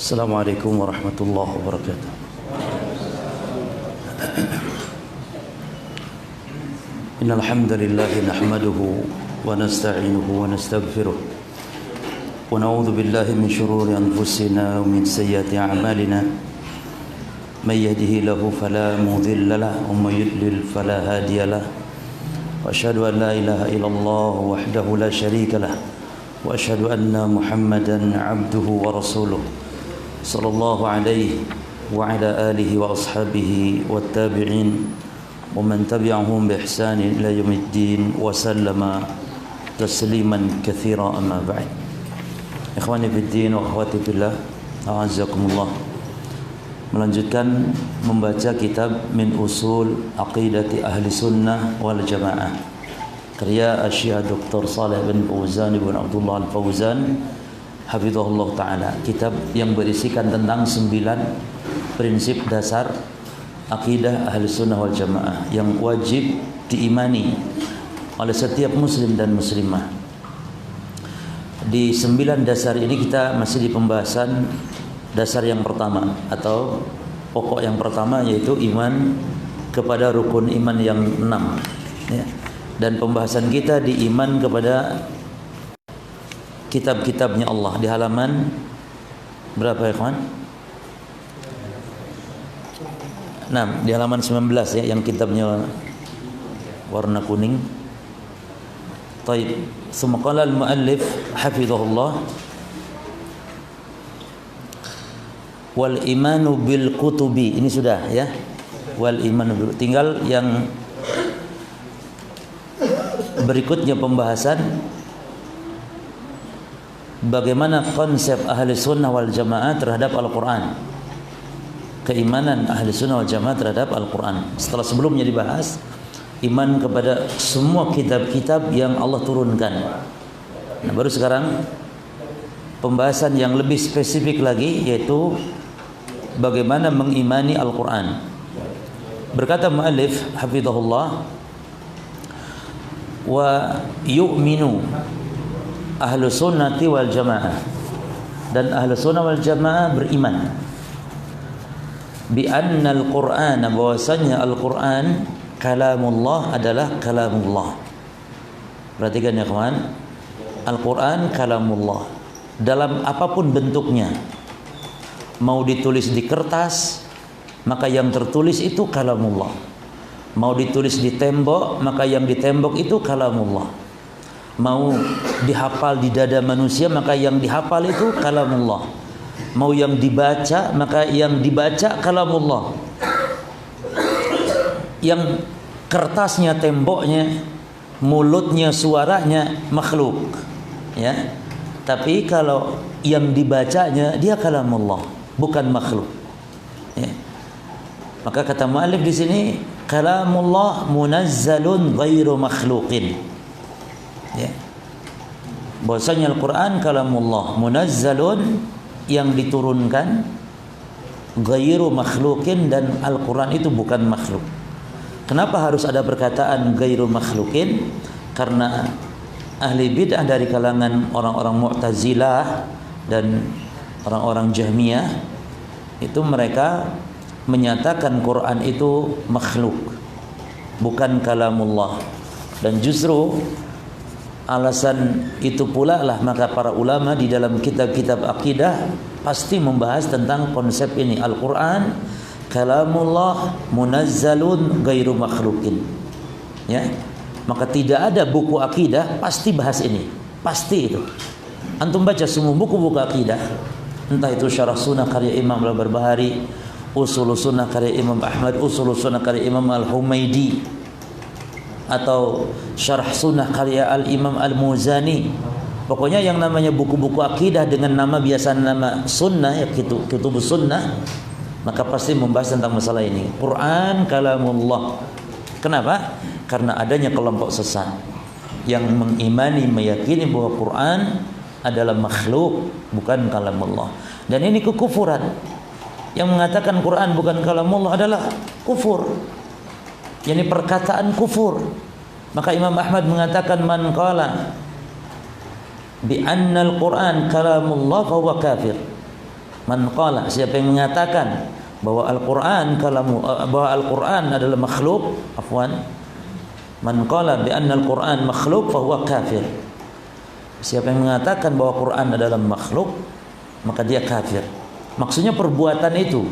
Assalamualaikum warahmatullahi wabarakatuh. Innal hamdalillah nahmaduhu wa nasta'inuhu wa nastaghfiruh wa na'udzu billahi min shururi anfusina wa min sayyiati a'malina may yahdihillahu fala mudilla lahu wa may yudlil fala hadiya lahu wa asyhadu an la ilaha illallah wahdahu la syarika lahu wa asyhadu anna Muhammadan 'abduhu wa rasuluh sallallahu alaihi wa ala alihi wa ashabihi wa tabi'in wa man tabi'ahum bi ihsanin ila yaumiddin wa sallama tasliman katsira amma ba'd. Ikhwani fid din wa akhwati fillah, a'azzakumullah. Melanjutkan membaca kitab Min Usul Aqidati Ahli Sunnah wal Jamaah karya Syekh Dr. Shalih bin Fauzan bin Abdullah Al-Fauzan hafizahullah ta'ala, kitab yang berisikan tentang 9 prinsip dasar akidah ahli sunnah wal jamaah yang wajib diimani oleh setiap muslim dan muslimah. Di 9 dasar ini kita masih di pembahasan dasar yang pertama atau pokok yang pertama, yaitu iman kepada rukun iman yang 6 ya. Dan pembahasan kita di iman kepada kitab-kitabnya Allah di halaman berapa ya kawan? Nah, di halaman 19 ya, yang kitabnya warna kuning. Taib. Tsumma qala al-muallif hafizahullah wal imanu bil kutubi. Ini sudah ya. Wal imanu bil, tinggal yang berikutnya pembahasan bagaimana konsep ahli sunnah wal jamaah terhadap Al-Quran, keimanan ahli sunnah wal jamaah terhadap Al-Quran. Setelah sebelumnya dibahas iman kepada semua kitab-kitab yang Allah turunkan. Nah, baru sekarang pembahasan yang lebih spesifik lagi, yaitu bagaimana mengimani Al-Quran. Berkata mu'allif hafizahullah, wa yu'minu ahlu sunnati wal jamaah, dan ahlu sunnah wal jamaah beriman bi anna al-Qur'an, bahwasanya Al-Qur'an kalamullah, adalah kalamullah. Perhatikan ya kawan, Al-Qur'an kalamullah dalam apapun bentuknya. Mau ditulis di kertas, maka yang tertulis itu kalamullah. Mau ditulis di tembok, maka yang di tembok itu kalamullah. Mau dihafal di dada manusia, maka yang dihafal itu kalamullah. Mau yang dibaca, maka yang dibaca kalamullah. Yang kertasnya, temboknya, mulutnya, suaranya makhluk, ya. Tapi kalau yang dibacanya dia kalamullah, bukan makhluk. Ya. Maka kata mu'allif di sini, kalamullah munazzalun ghairu makhluqin. Ya. Bahwasanya Al-Qur'an kalamullah munazzalun, yang diturunkan, ghairu makhluqin, dan Al-Qur'an itu bukan makhluk. Kenapa harus ada perkataan ghairu makhluqin? Karena ahli bid'ah dari kalangan orang-orang Mu'tazilah dan orang-orang Jahmiyah itu mereka menyatakan Quran itu makhluk, bukan kalamullah. Dan justru alasan itu pula lah maka para ulama di dalam kitab-kitab akidah pasti membahas tentang konsep ini, Al-Quran kalamullah munazzalun ghairu makhlukin, ya. Maka tidak ada buku akidah pasti bahas ini, pasti itu. Antum baca semua buku-buku akidah, entah itu Syarah Sunnah karya Imam Al-Barbahari, Usul Sunnah karya Imam Ahmad, Usul Sunnah karya Imam Al-Humaidi, atau Syarah Sunnah karya Al-Imam Al-Muzani. Pokoknya yang namanya buku-buku akidah dengan nama biasa nama sunnah, ya, Kutubus Sunnah, maka pasti membahas tentang masalah ini, Quran kalamullah. Kenapa? Karena adanya kelompok sesat yang mengimani, meyakini bahwa Quran adalah makhluk, bukan kalamullah. Dan ini kekufuran. Yang mengatakan Quran bukan kalamullah adalah kufur, yakni perkataan kufur. Maka Imam Ahmad mengatakan, man qala bi anna al-Quran kalamullah fa huwa kafir. Man qala, siapa yang mengatakan bahwa Al-Quran bahwa Al-Quran adalah makhluk, man qala bi anna al-Quran makhluk fa huwa kafir. Siapa yang mengatakan bahwa Quran adalah makhluk, maka dia kafir. Maksudnya perbuatan itu.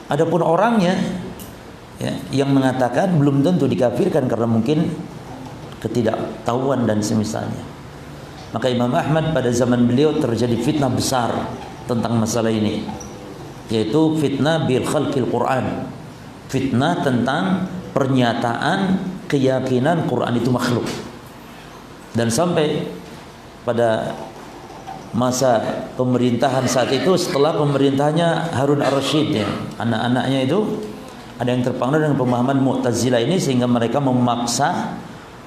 Adapun orangnya, ya, yang mengatakan belum tentu dikafirkan karena mungkin ketidaktahuan dan semisalnya. Maka Imam Ahmad pada zaman beliau terjadi fitnah besar tentang masalah ini, yaitu fitnah bil khalqil Quran, fitnah tentang pernyataan keyakinan Quran itu makhluk. Dan sampai pada masa pemerintahan saat itu, setelah pemerintahannya Harun ar-Rasyid, ya, anak-anaknya itu ada yang terpengaruh dengan pemahaman Mu'tazilah ini, sehingga mereka memaksa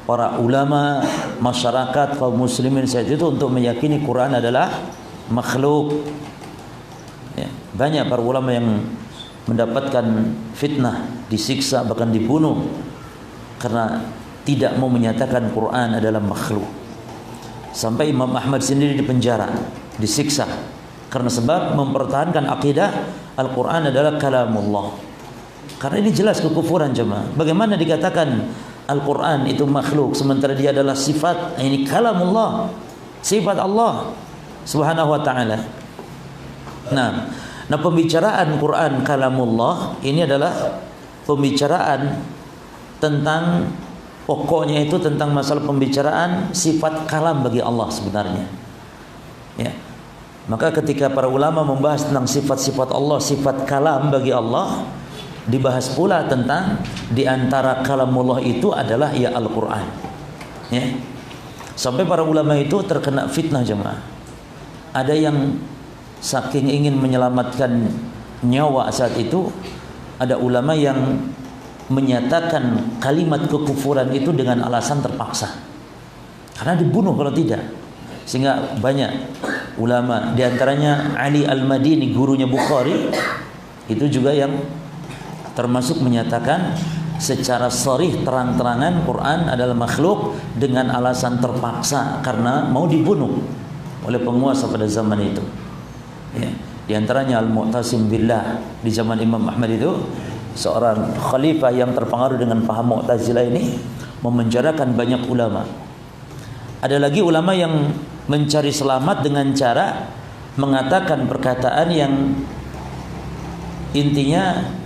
para ulama, masyarakat, kaum muslimin saat itu untuk meyakini Quran adalah makhluk. Ya, banyak para ulama yang mendapatkan fitnah, disiksa, bahkan dibunuh karena tidak mau menyatakan Quran adalah makhluk. Sampai Imam Ahmad sendiri dipenjara, disiksa karena sebab mempertahankan akidah Al-Quran adalah kalamullah. Karena ini jelas kekufuran, jemaah. Bagaimana dikatakan Al-Quran itu makhluk sementara dia adalah sifat, ini kalamullah, sifat Allah Subhanahu wa ta'ala. Nah, pembicaraan Quran kalamullah ini adalah pembicaraan tentang, pokoknya itu tentang masalah pembicaraan sifat kalam bagi Allah sebenarnya. Ya. Maka ketika para ulama membahas tentang sifat-sifat Allah, sifat kalam bagi Allah, dibahas pula tentang di antara kalamullah itu adalah ya Al-Quran. Ya. Sampai para ulama itu terkena fitnah, jemaah. Ada yang saking ingin menyelamatkan nyawa saat itu, ada ulama yang menyatakan kalimat kekufuran itu dengan alasan terpaksa, karena dibunuh kalau tidak. Sehingga banyak ulama, diantaranya Ali Al-Madini, gurunya Bukhari, itu juga yang termasuk menyatakan secara sharih, terang-terangan Quran adalah makhluk dengan alasan terpaksa karena mau dibunuh oleh penguasa pada zaman itu. Ya. Di antaranya Al-Mu'tasim Billah di zaman Imam Ahmad itu, seorang khalifah yang terpengaruh dengan paham Mu'tazilah ini, memenjarakan banyak ulama. Ada lagi ulama yang mencari selamat dengan cara mengatakan perkataan yang intinya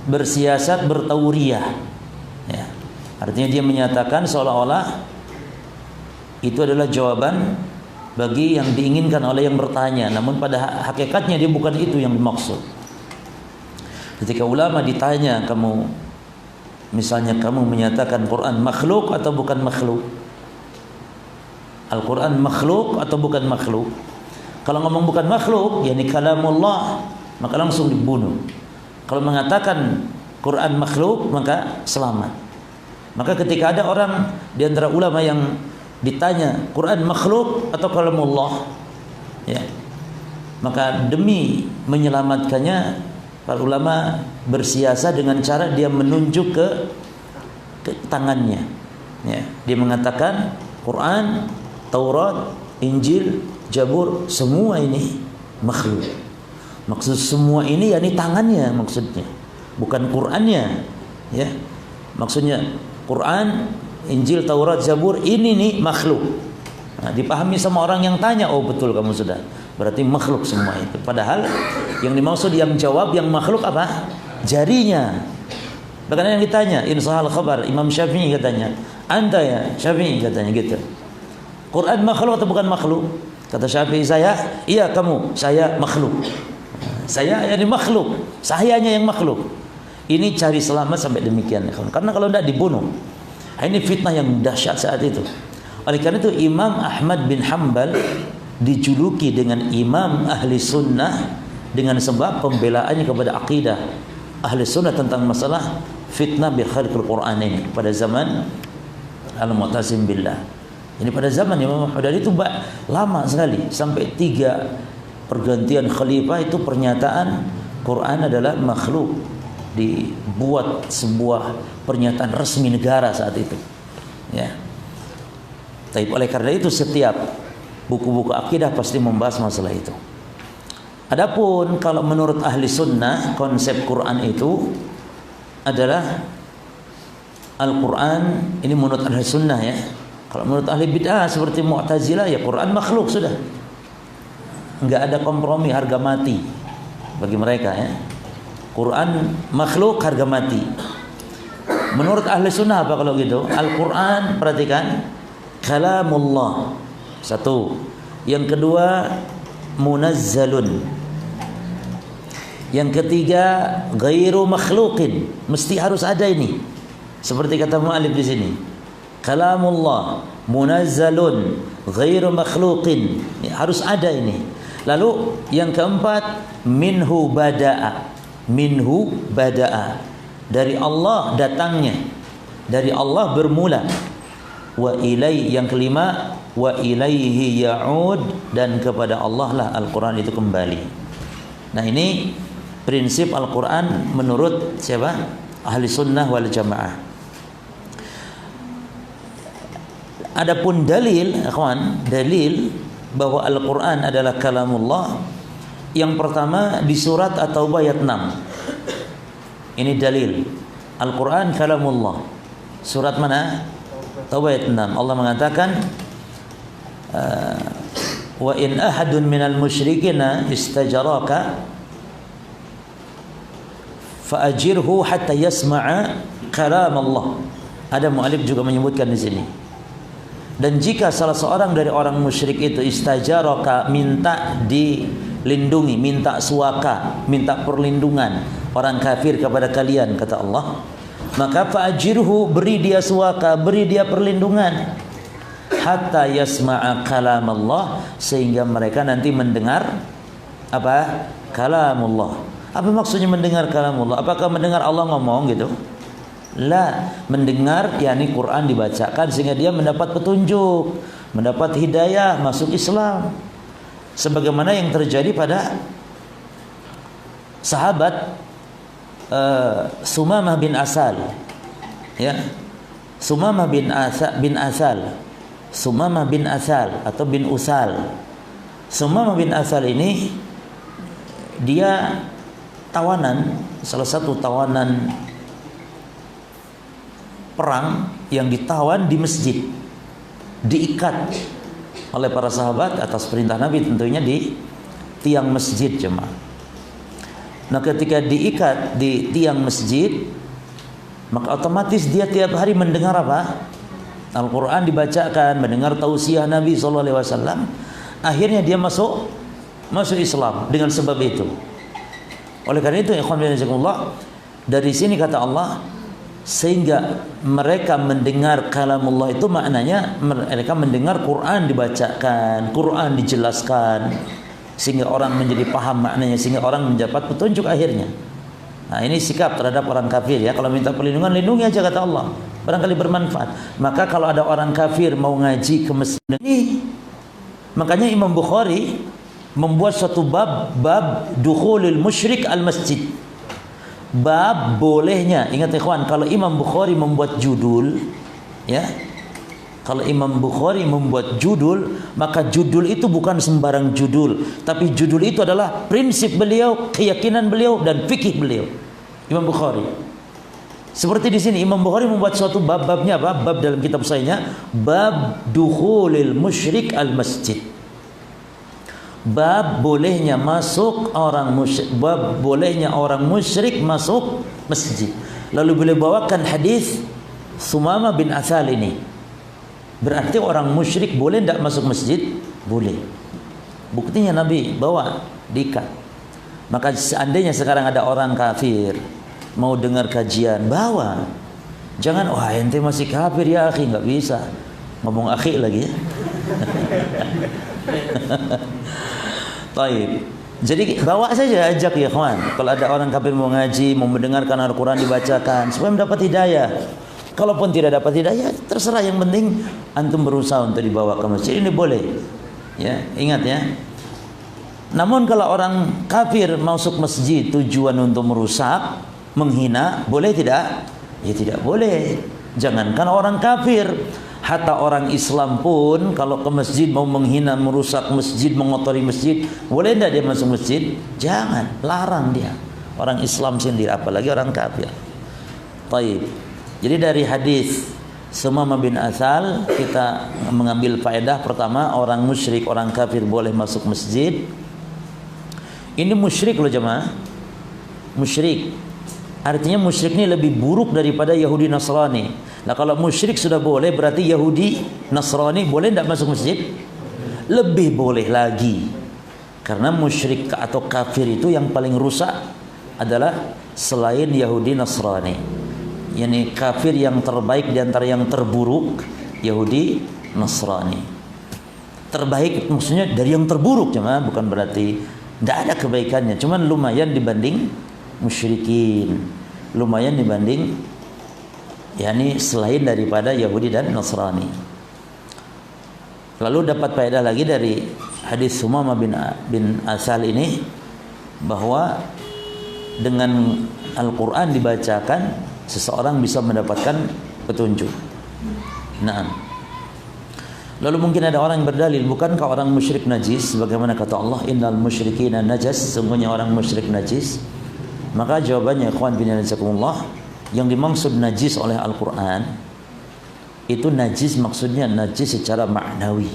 bersiasat, bertauriyah, ya. Artinya dia menyatakan seolah-olah itu adalah jawaban bagi yang diinginkan oleh yang bertanya, namun pada hakikatnya dia bukan itu yang dimaksud. Ketika ulama ditanya, kamu Misalnya kamu menyatakan Quran makhluk atau bukan makhluk? Al-Quran makhluk atau bukan makhluk? Kalau ngomong bukan makhluk, yakni kalamullah, maka langsung dibunuh. Kalau mengatakan Quran makhluk, maka selamat. Maka ketika ada orang di antara ulama yang ditanya Quran makhluk atau kalamullah, ya, maka demi menyelamatkannya, para ulama bersiasat dengan cara dia menunjuk ke tangannya. Ya, dia mengatakan Quran, Taurat, Injil, Zabur, semua ini makhluk. Maksud semua ini yakni tangannya maksudnya, bukan Qurannya. Ya, maksudnya Quran, Injil, Taurat, Zabur ini nih makhluk. Nah, dipahami sama orang yang tanya, oh betul kamu sudah. Berarti makhluk semua itu. Padahal yang dimaksud yang jawab yang makhluk apa? Jarinya. Bahkan yang ditanya, insahal khabar, Imam Syafi'i katanya, anta ya Syafi'i katanya gitu. Quran makhluk atau bukan makhluk? Kata Syafi'i, saya, iya kamu, saya makhluk. Saya yang makhluk, sayanya yang makhluk. Ini cari selamat sampai demikian. Karena kalau tidak dibunuh. Ini fitnah yang dahsyat saat itu. Oleh karena itu Imam Ahmad bin Hanbal dijuluki dengan Imam Ahli Sunnah dengan sebab pembelaannya kepada akidah Ahli Sunnah tentang masalah fitnah bi khalqil Quran ini pada zaman Al-Mu'tasim billah. Ini pada zaman Imam Ahmad itu lama sekali, sampai 3 pergantian khalifah itu pernyataan Quran adalah makhluk, dibuat sebuah pernyataan resmi negara saat itu. Ya. Tapi oleh karena itu setiap buku-buku akidah pasti membahas masalah itu. Adapun kalau menurut ahli sunnah, konsep Quran itu adalah Al-Quran, ini menurut ahli sunnah ya. Kalau menurut ahli bid'ah seperti Mu'tazilah, ya Quran makhluk sudah. Enggak ada kompromi, harga mati bagi mereka ya. Quran makhluk, harga mati. Menurut ahli sunnah apa kalau gitu? Al-Quran, perhatikan, kalamullah. Satu. Yang kedua, munazzalun. Yang ketiga, ghairu makhluqin. Mesti harus ada ini. Seperti kata mu'alif di sini. Kalamullah, munazzalun, ghairu makhluqin. Harus ada ini. Lalu yang keempat, minhu bada'a. Minhu bada'a. Dari Allah datangnya. Dari Allah bermula. Wa ilai, yang kelima, wa ilaihi ya'ud, dan kepada Allah lah Al-Quran itu kembali. Nah ini prinsip Al-Quran menurut siapa? Ahli sunnah wal jamaah. Adapun dalil, ikhwan, dalil bahwa Al-Quran adalah kalamullah, yang pertama di surat At-Taubah ayat 6. Ini dalil Al-Quran kalamullah. Surat mana? Taubah ayat 6. Allah mengatakan, wa in ahadun minal musyrikina istajaraka fa'ajirhu hatta yasma'a kalam Allah. Ada mu'alif juga menyebutkan di sini. Dan jika salah seorang dari orang musyrik itu istajaraka, minta dilindungi, minta suaka, minta perlindungan orang kafir kepada kalian, kata Allah, maka fa'ajirhu, beri dia suaka, beri dia perlindungan, hatta yasma'a kalam Allah, sehingga mereka nanti mendengar apa? Kalamullah. Apa maksudnya mendengar kalamullah? Apakah mendengar Allah ngomong gitu? La, mendengar yakni Quran dibacakan sehingga dia mendapat petunjuk, mendapat hidayah, masuk Islam. Sebagaimana yang terjadi pada sahabat Sumamah bin Asal, ya, Sumamah bin Asal, Sumamah bin Asal atau bin Usal. Sumamah bin Asal ini dia tawanan, salah satu tawanan perang yang ditawan di masjid, diikat oleh para sahabat atas perintah Nabi tentunya di tiang masjid jemaah. Nah ketika diikat di tiang masjid, maka otomatis dia tiap hari mendengar apa? Al-Quran dibacakan, mendengar tausiah Nabi SAW. Akhirnya dia masuk Islam dengan sebab itu. Oleh karena itu, ikhwan fillah, dari sini kata Allah, sehingga mereka mendengar kalamullah itu maknanya mereka mendengar Quran dibacakan, Quran dijelaskan, sehingga orang menjadi paham maknanya, sehingga orang mendapat petunjuk akhirnya. Nah, ini sikap terhadap orang kafir ya. Kalau minta perlindungan, lindungi aja kata Allah. Barangkali bermanfaat. Maka kalau ada orang kafir mau ngaji ke masjid ini, makanya Imam Bukhari membuat suatu bab dukhulil musyrik al masjid. Bab bolehnya. Ingat ikhwan, kalau Imam Bukhari membuat judul ya, kalau Imam Bukhari membuat judul, maka judul itu bukan sembarang judul, tapi judul itu adalah prinsip beliau, keyakinan beliau, dan fikih beliau. Imam Bukhari. Seperti di sini Imam Bukhari membuat suatu bab-babnya apa? Bab dalam kitab sahihnya, bab dukhulil musyrik al masjid. Bab bolehnya masuk orang musyrik, bab bolehnya orang musyrik masuk masjid. Lalu beliau bawakan hadis Sumama bin Athal ini. Berarti orang musyrik boleh tidak masuk masjid? Boleh. Buktinya Nabi bawa diikat. Maka seandainya sekarang ada orang kafir mau dengar kajian, bawa. Jangan, wah ente masih kafir ya akhi, nggak bisa. Ngomong akhi lagi ya. Taib. Jadi bawa saja, ajak ya kawan. Kalau ada orang kafir mau ngaji, mau mendengarkan Al-Quran dibacakan, supaya mendapat hidayah. Kalaupun tidak dapat hidayah, terserah. Yang penting antum berusaha untuk dibawa ke masjid. Ini boleh. Ya, ingat ya. Namun kalau orang kafir masuk masjid tujuan untuk merusak, menghina, boleh tidak? Ya tidak boleh. Jangankan orang kafir, hatta orang Islam pun kalau ke masjid mau menghina, merusak masjid, mengotori masjid, boleh tidak dia masuk masjid? Jangan, larang dia. Orang Islam sendiri, apalagi orang kafir. Taib. Jadi dari hadis Sumama bin Athal kita mengambil faedah pertama, orang musyrik, orang kafir boleh masuk masjid. Ini musyrik loh jemaah. Musyrik. Artinya musyrik ini lebih buruk daripada Yahudi Nasrani. Nah kalau musyrik sudah boleh, berarti Yahudi Nasrani boleh tidak masuk masjid? Lebih boleh lagi. Karena musyrik atau kafir itu yang paling rusak adalah selain Yahudi Nasrani. Yani kafir yang terbaik di antara yang terburuk Yahudi Nasrani. Terbaik maksudnya dari yang terburuk, cuma bukan berarti tidak ada kebaikannya, cuman lumayan dibanding musyrikin, lumayan dibanding yakni selain daripada Yahudi dan Nasrani. Lalu dapat faedah lagi dari hadis Sumama bin Athal ini, bahwa dengan Al-Quran dibacakan seseorang bisa mendapatkan petunjuk. Nah, lalu mungkin ada orang yang berdalil, bukankah orang musyrik najis? Sebagaimana kata Allah, innal musyrikina najas, sungguhnya orang musyrik najis. Maka jawabannya, ikhwan bin jazakumullah, yang dimaksud najis oleh Al-Quran itu najis maksudnya najis secara maknawi,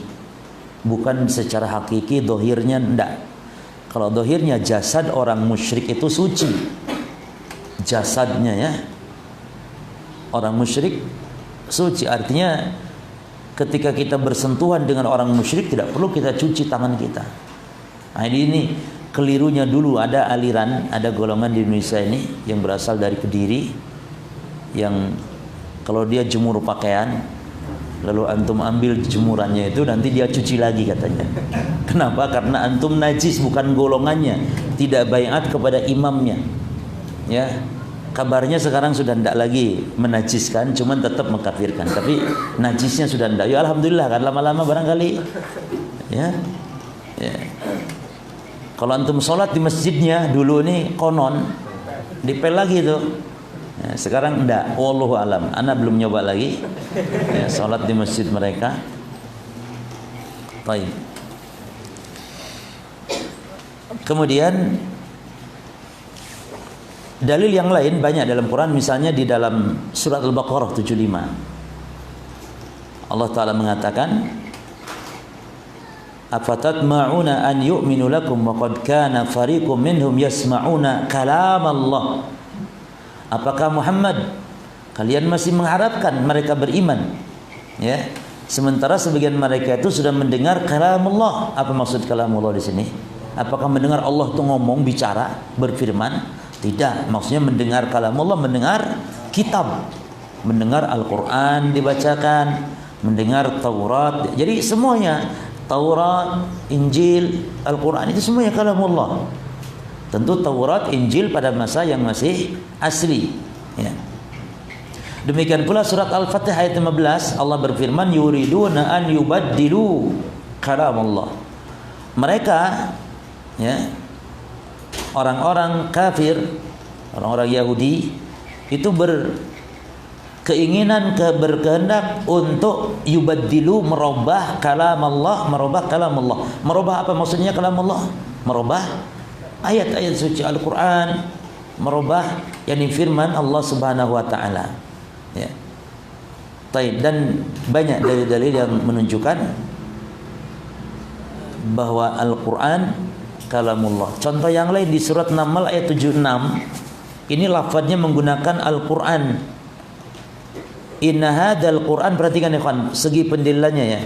bukan secara hakiki. Dohirnya enggak. Kalau dohirnya jasad orang musyrik itu suci, jasadnya ya, orang musyrik suci. Artinya ketika kita bersentuhan dengan orang musyrik tidak perlu kita cuci tangan kita. Nah ini kelirunya dulu ada aliran, ada golongan di Indonesia ini yang berasal dari Kediri, yang kalau dia jemur pakaian lalu antum ambil jemurannya itu, nanti dia cuci lagi katanya. Kenapa? Karena antum najis, bukan golongannya, tidak baiat kepada imamnya. Ya, kabarnya sekarang sudah tidak lagi menajiskan, cuman tetap mengkafirkan, tapi najisnya sudah tidak. Ya alhamdulillah kan, lama-lama barangkali ya. Kalau antum sholat di masjidnya dulu ini konon dipel lagi tuh. Ya, sekarang enggak, wallahu alam. Ana belum nyoba lagi ya, sholat di masjid mereka. Baik. Kemudian dalil yang lain banyak dalam Quran, misalnya di dalam surat Al-Baqarah 75. Allah Ta'ala mengatakan, afatatma'una an yu'minu lakum wa qad kana fariqum minhum yasma'una kalam Allah. Apakah Muhammad, kalian masih mengharapkan mereka beriman? Ya, sementara sebagian mereka itu sudah mendengar kalam Allah. Apa maksud kalam Allah di sini? Apakah mendengar Allah itu ngomong, bicara, berfirman? Tidak. Maksudnya mendengar kalam Allah, mendengar kitab, mendengar Al-Quran dibacakan, mendengar Taurat. Jadi semuanya, Taurat, Injil, Al-Quran itu semuanya kalamullah. Tentu Taurat, Injil pada masa yang masih asli, ya. Demikian pula surat Al-Fatih ayat 15, Allah berfirman, yuriduna an yubaddilu kalamullah. Mereka, ya, orang-orang kafir, orang-orang Yahudi itu berkeinginan, berkehendak untuk yubaddilu, merubah kalamullah, merubah kalamullah. Merubah apa maksudnya kalamullah? Merubah ayat-ayat suci Al-Quran, merubah yakni firman Allah Subhanahu wa taala, ya. Dan banyak dalil-dalil yang menunjukkan bahwa Al-Quran kalamullah. Contoh yang lain di surat Naml ayat 76, ini lafadznya menggunakan Al-Quran. Inna hadzal Quran, perhatikan ya kawan, segi pendalilannya ya.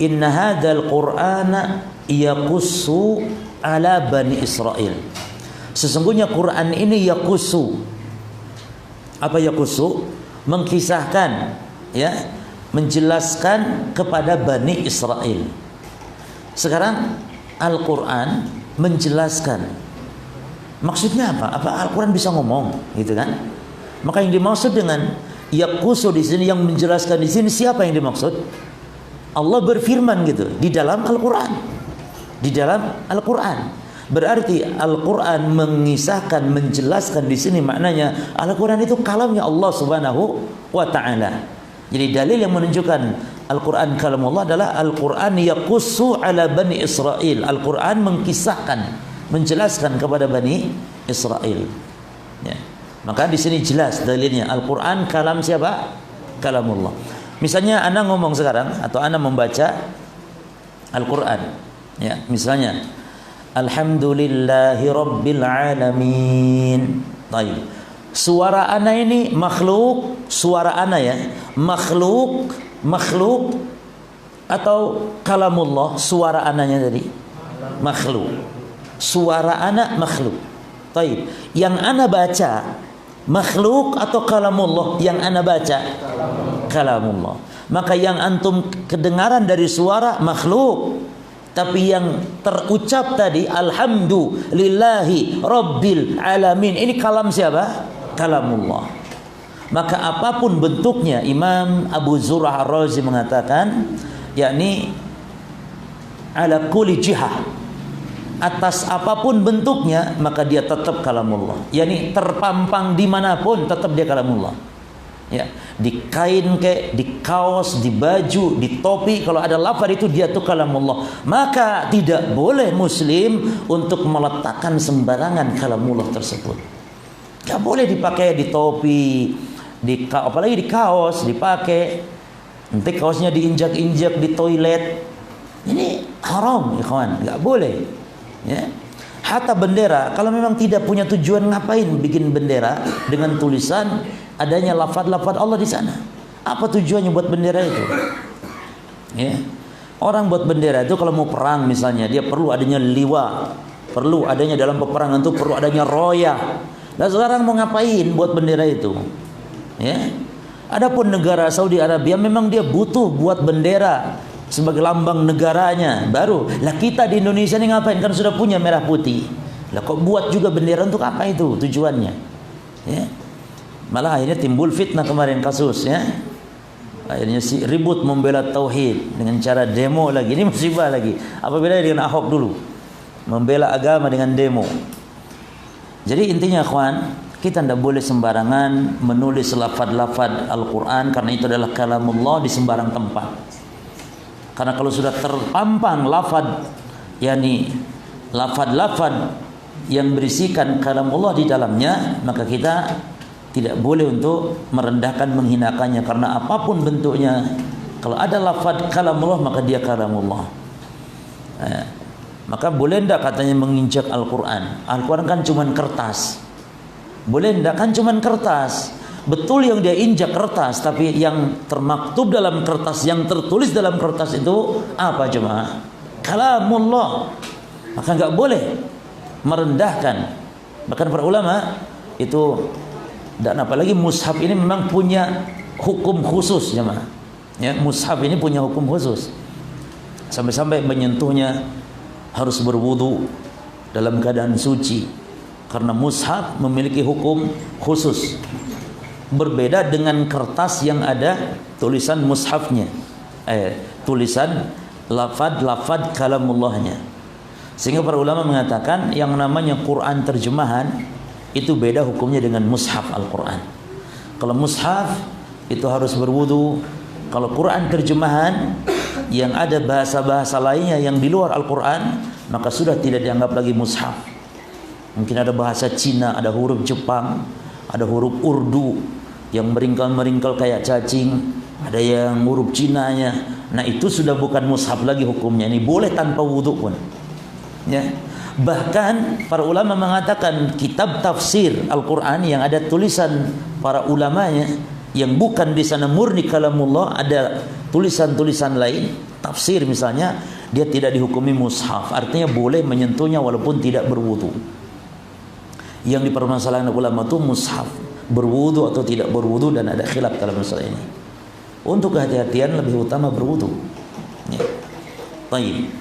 Inna hadzal Qur'ana yaqussu ala Bani Israel. Sesungguhnya Quran ini yaqussu. Apa yaqussu? Mengkisahkan, ya, menjelaskan kepada Bani Israel. Sekarang Al-Quran menjelaskan. Maksudnya apa? Apa Al-Quran bisa ngomong, gitu kan? Maka yang dimaksud dengan yaqussu di sini, yang menjelaskan di sini, siapa yang dimaksud? Allah berfirman gitu di dalam Al-Quran. Di dalam Al-Quran. Berarti Al-Quran mengisahkan, menjelaskan di sini maknanya Al-Quran itu kalamnya Allah Subhanahu wa taala. Jadi dalil yang menunjukkan Al-Quran kalamullah adalah Al-Quran yaqussu ala Bani Israel. Al-Quran mengkisahkan, menjelaskan kepada Bani Israel, ya. Maka di sini jelas dalilnya Al-Quran kalam siapa? Kalamullah. Misalnya Anda ngomong sekarang atau Anda membaca Al-Quran, ya, misalnya Alhamdulillahi Rabbil Alamin. Baik. Suara Anda ini makhluk, suara Anda ya, makhluk atau kalamullah, suara Ananya tadi makhluk. Suara Anda makhluk. Baik. Yang Anda baca makhluk atau kalamullah? Yang Anda baca kalamullah. Maka yang antum kedengaran dari suara makhluk, tapi yang terucap tadi alhamdulillahi rabbil alamin, ini kalam siapa? Kalamullah. Maka apapun bentuknya, Imam Abu Zur'ah Ar-Razi mengatakan, yakni ala kulli jihah, atas apapun bentuknya maka dia tetap kalamullah. Yani terpampang dimanapun tetap dia kalamullah. Ya, di kain ke, di kaos, di baju, di topi, kalau ada lafaz itu dia tuh kalamullah. Maka tidak boleh muslim untuk meletakkan sembarangan kalamullah tersebut. Gak boleh dipakai di topi, apalagi di kaos dipakai. Nanti kaosnya diinjak-injak di toilet. Ini haram, ya kawan, gak boleh. Ya. Hatta bendera, kalau memang tidak punya tujuan, ngapain bikin bendera dengan tulisan adanya lafaz-lafaz Allah di sana? Apa tujuannya buat bendera itu? Ya. Orang buat bendera itu kalau mau perang misalnya, dia perlu adanya liwa, perlu adanya dalam peperangan itu perlu adanya roya. Nah sekarang mau ngapain buat bendera itu? Ya. Adapun negara Saudi Arabia memang dia butuh buat bendera sebagai lambang negaranya. Baru lah kita di Indonesia ini ngapain? Kan sudah punya merah putih. Lah kok buat juga bendera untuk apa itu tujuannya? Ya. Malah akhirnya timbul fitnah kemarin kasus, ya. Akhirnya si ribut membela tauhid dengan cara demo lagi. Ini musibah lagi. Apa bedanya dengan Ahok dulu? Membela agama dengan demo. Jadi intinya kawan, kita tidak boleh sembarangan menulis lafaz-lafaz Al-Quran, karena itu adalah kalamullah di sembarang tempat. Karena kalau sudah terpampang lafaz, yakni lafaz-lafaz yang berisikan kalamullah di dalamnya, maka kita tidak boleh untuk merendahkan, menghinakannya. Karena apapun bentuknya, kalau ada lafaz kalamullah maka dia kalamullah. Maka boleh ndak katanya menginjak Al-Quran? Al-Quran kan cuma kertas. Boleh ndak? Kan cuma kertas. Betul yang dia injak kertas, tapi yang termaktub dalam kertas, yang tertulis dalam kertas itu apa jemaah? Kalamullah. Maka nggak boleh merendahkan. Bahkan para ulama itu Dan apalagi mushaf ini memang punya hukum khusus jemaah. Ya, mushaf ini punya hukum khusus. Sampai-sampai menyentuhnya harus berwudu dalam keadaan suci. Karena mushaf memiliki hukum khusus. Berbeda dengan kertas yang ada tulisan mushafnya. Tulisan lafad kalamullahnya. Sehingga para ulama mengatakan yang namanya Quran terjemahan itu beda hukumnya dengan mushaf Al-Quran. Kalau mushaf itu harus berwudu. Kalau Quran terjemahan yang ada bahasa-bahasa lainnya yang di luar Al-Quran, maka sudah tidak dianggap lagi mushaf. Mungkin ada bahasa Cina, ada huruf Jepang, ada huruf Urdu yang meringkal-meringkal kayak cacing, ada yang huruf Cinanya. Nah itu sudah bukan mushaf lagi hukumnya. Ini boleh tanpa wudu pun. Ya. Bahkan para ulama mengatakan kitab tafsir Al-Quran yang ada tulisan para ulamanya yang bukan di sana murni kalamullah, ada tulisan-tulisan lain, tafsir misalnya, dia tidak dihukumi mushaf. Artinya boleh menyentuhnya walaupun tidak berwudu. Yang dipermasalahkan ulama itu mushaf, berwudu atau tidak berwudu, dan ada khilaf dalam masalah ini. Untuk kehati-hatian lebih utama berwudu. Ya. Baik.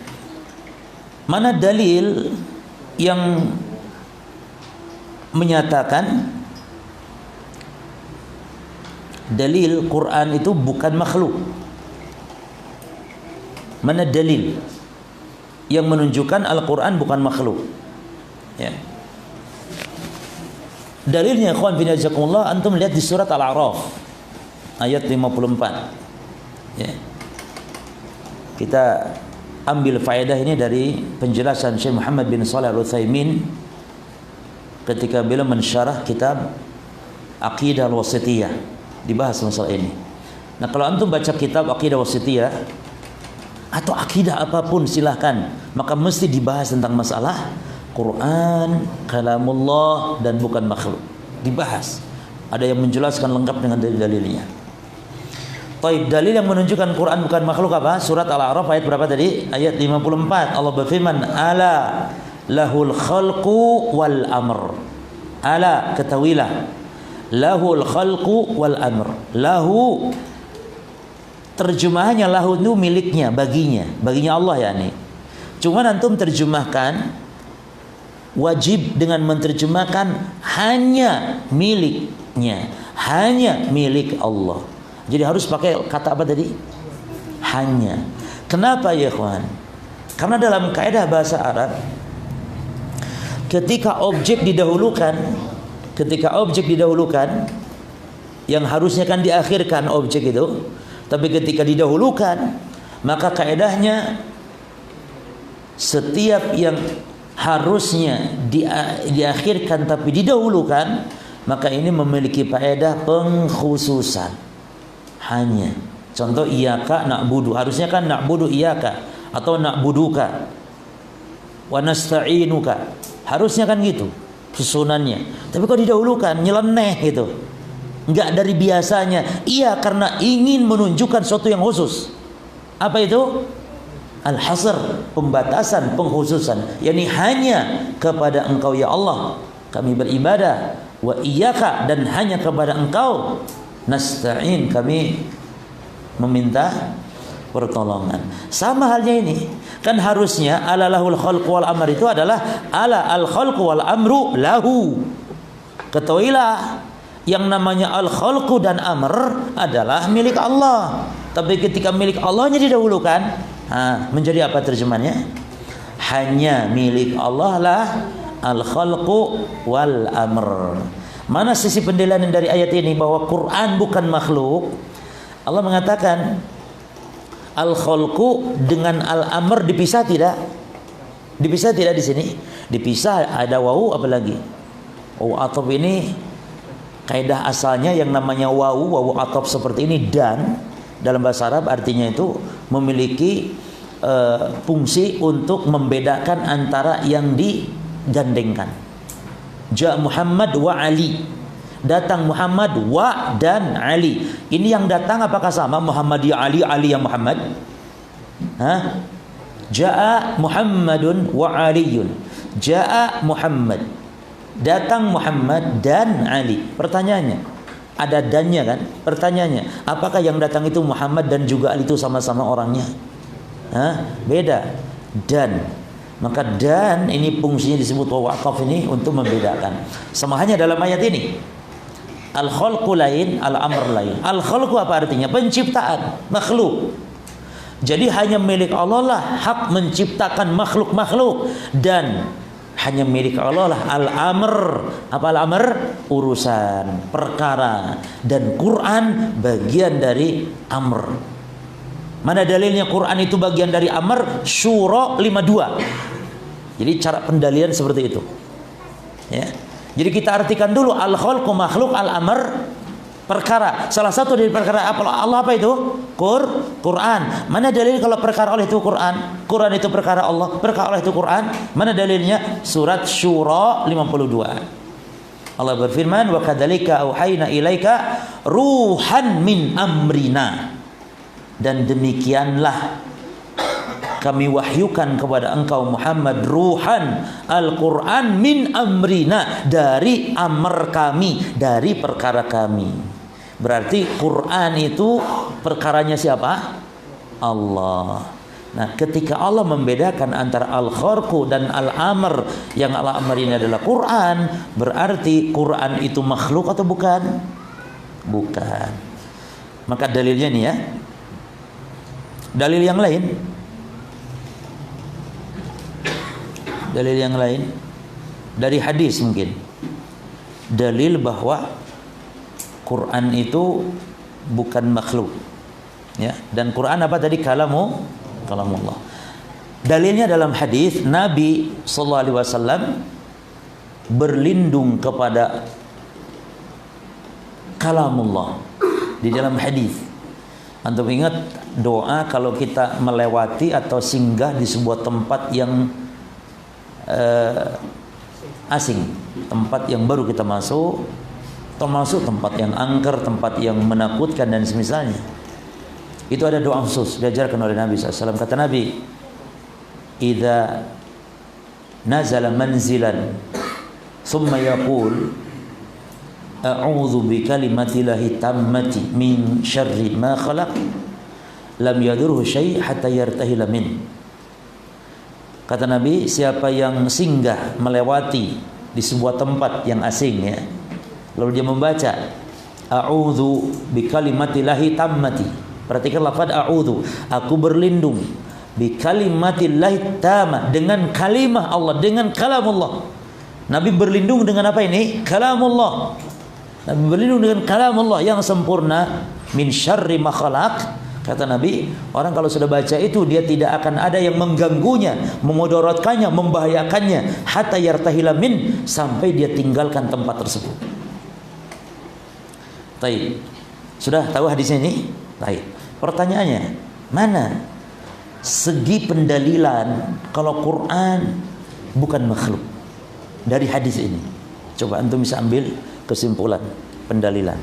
Mana dalil yang menyatakan dalil Quran itu bukan makhluk? Mana dalil yang menunjukkan Al-Quran bukan makhluk? Ya. Dalilnya ikhwan fillah jazakumullah, antum lihat di surat Al-A'raf ayat 54. Ya. Kita ambil faedah ini dari penjelasan Syekh Muhammad bin Shalih Al-Utsaimin ketika beliau mensyarah kitab Aqidah Al-Wasithiyah, dibahas masalah ini. Nah, kalau antum baca kitab Aqidah Wasithiyah atau akidah apapun silahkan, maka mesti dibahas tentang masalah Quran kalamullah dan bukan makhluk. Dibahas. Ada yang menjelaskan lengkap dengan dalil-dalilnya. Taib, dalil yang menunjukkan Quran bukan makhluk apa? Surat Al-A'raf ayat berapa tadi? Ayat 54. Allah berfirman, "Ala lahul khalqu wal amr." Ala, ketahuilah. Lahul khalqu wal amr. Lahu, terjemahannya lahu itu miliknya, baginya Allah yakni. Cuma antum terjemahkan wajib dengan menerjemahkan hanya miliknya, hanya milik Allah. Jadi harus pakai kata apa tadi? Hanya. Kenapa ya kawan? Karena dalam kaidah bahasa Arab, ketika objek didahulukan, yang harusnya kan diakhirkan objek itu, tapi ketika didahulukan, maka kaidahnya setiap yang harusnya diakhirkan tapi didahulukan, maka ini memiliki faedah pengkhususan. Hanya. Contoh iyyaka na'budu, harusnya kan na'budu iyyaka atau na'buduka wa nasta'inuka. Harusnya kan gitu susunannya. Tapi kok didahulukan, nyeleneh gitu. Enggak dari biasanya. Iya, karena ingin menunjukkan sesuatu yang khusus. Apa itu? Al-hasr, pembatasan, pengkhususan. Yani hanya kepada Engkau ya Allah kami beribadah, wa iyyaka, dan hanya kepada Engkau nasta'in, kami meminta pertolongan. Sama halnya ini. Kan harusnya ala lahul khalq wal amr itu adalah ala al khalq wal amru lahu. Ketahuilah yang namanya al khalq dan amr adalah milik Allah. Tapi ketika milik Allahnya didahulukan, menjadi apa terjemahannya? Hanya milik Allah lah al khalq wal amr. Mana sisi pendalilan dari ayat ini bahwa Quran bukan makhluk? Allah mengatakan al-khalqu dengan al-amr dipisah tidak? Dipisah tidak di sini? Dipisah, ada wawu apalagi? Wawu atop ini kaidah asalnya yang namanya wawu atop seperti ini, dan dalam bahasa Arab artinya itu memiliki fungsi untuk membedakan antara yang digandengkan. Ja Muhammad wa Ali, datang Muhammad wa dan Ali. Ini yang datang apakah sama? Muhammad ya Ali, Ali ya Muhammad? Ja'a Muhammadun wa Aliyun. Ja'a Muhammad. Datang Muhammad dan Ali. Pertanyaannya, ada dannya kan? Pertanyaannya, apakah yang datang itu Muhammad dan juga Ali itu sama-sama orangnya? Beda. Dan maka dan ini fungsinya disebut waqaf ini untuk membedakan. Sama hanya dalam ayat ini. Al-khalqu lain, al-amr lain. Al-khalqu apa artinya? Penciptaan, makhluk. Jadi hanya milik Allah lah hak menciptakan makhluk-makhluk, dan hanya milik Allah lah al-amr. Apa al-amr? Urusan, perkara. Dan Quran bagian dari amr. Mana dalilnya Quran itu bagian dari amr? Syura 52. Jadi cara pendalilan seperti itu. Ya. Jadi kita artikan dulu al-khalqu makhluk, al-amr perkara. Salah satu dari perkara Allah apa itu? Quran. Mana dalil kalau perkara Allah itu Quran? Quran itu perkara Allah, perkara Allah itu Quran. Mana dalilnya? Surat Syura 52. Allah berfirman, "Wa kadzalika auhayna ilaika ruhan min amrina." Dan demikianlah kami wahyukan kepada engkau Muhammad ruhan Al-Quran min amrina, dari amr kami, dari perkara kami. Berarti Quran itu perkaranya siapa? Allah. Nah, ketika Allah membedakan antara al-kharqu dan al-amr, yang al-amr ini adalah Quran, berarti Quran itu makhluk atau bukan? Bukan. Maka dalilnya nih ya. Dalil yang lain. Dalil yang lain dari hadis mungkin. Dalil bahwa Quran itu bukan makhluk. Ya, dan Quran apa tadi? Kalamullah. Dalilnya dalam hadis Nabi sallallahu alaihi wasallam berlindung kepada kalamullah di dalam hadis. Antum ingat doa kalau kita melewati atau singgah di sebuah tempat yang asing, tempat yang baru kita masuk, termasuk tempat yang angker, tempat yang menakutkan dan semisalnya. Itu ada doa khusus diajarkan oleh Nabi SAW. Kata Nabi, "Idza nazala manzilan, thumma yaqul, a'udzu bikalimatillahi tammati min syarri ma khalaq, lam yadurhu syai' hatta yartahila min." Kata Nabi, siapa yang singgah melewati di sebuah tempat yang asing ya, lalu dia membaca a'udzu bikalimatillahi tammati. Perhatikan lafaz a'udzu, aku berlindung bikalimatillahi tamma, dengan kalimah Allah, dengan kalamullah. Nabi berlindung dengan apa ini? Kalamullah. Nabi berlindung dengan kalamullah yang sempurna, min syarri ma khalaq. Kata Nabi, orang kalau sudah baca itu dia tidak akan ada yang mengganggunya, memudaratkannya, membahayakannya, hatta yartahila min, sampai dia tinggalkan tempat tersebut. Baik. Sudah tahu hadisnya ini? Baik. Pertanyaannya, mana segi pendalilan kalau Quran bukan makhluk dari hadis ini? Coba antum bisa ambil kesimpulan pendalilan.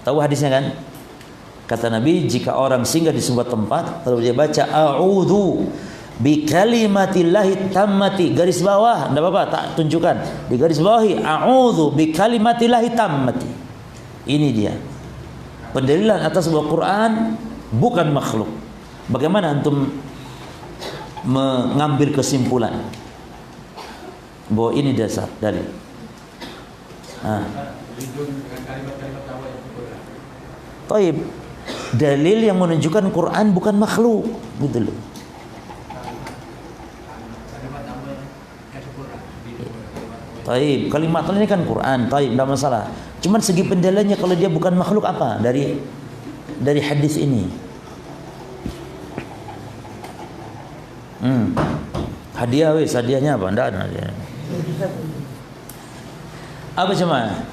Tahu hadisnya kan? Kata Nabi, jika orang singgah di sebuah tempat lalu dia baca a'udzu bikalimatillahi tammati, garis bawah, enggak apa-apa, tak tunjukkan, di garis bawahi a'udzu bikalimatillahi tammati. Ini dia pendalilan atas sebuah Quran bukan makhluk. Bagaimana antum mengambil kesimpulan bahwa ini dasar dalil? Taib, dalil yang menunjukkan Quran bukan makhluk, gitu loh. Taib, kalimat ini kan Quran, taib, tidak masalah. Cuman segi pendalilannya kalau dia bukan makhluk apa dari hadis ini? Hadiah wis, hadiahnya apa? Enggak ada hadiah. Apa cuma?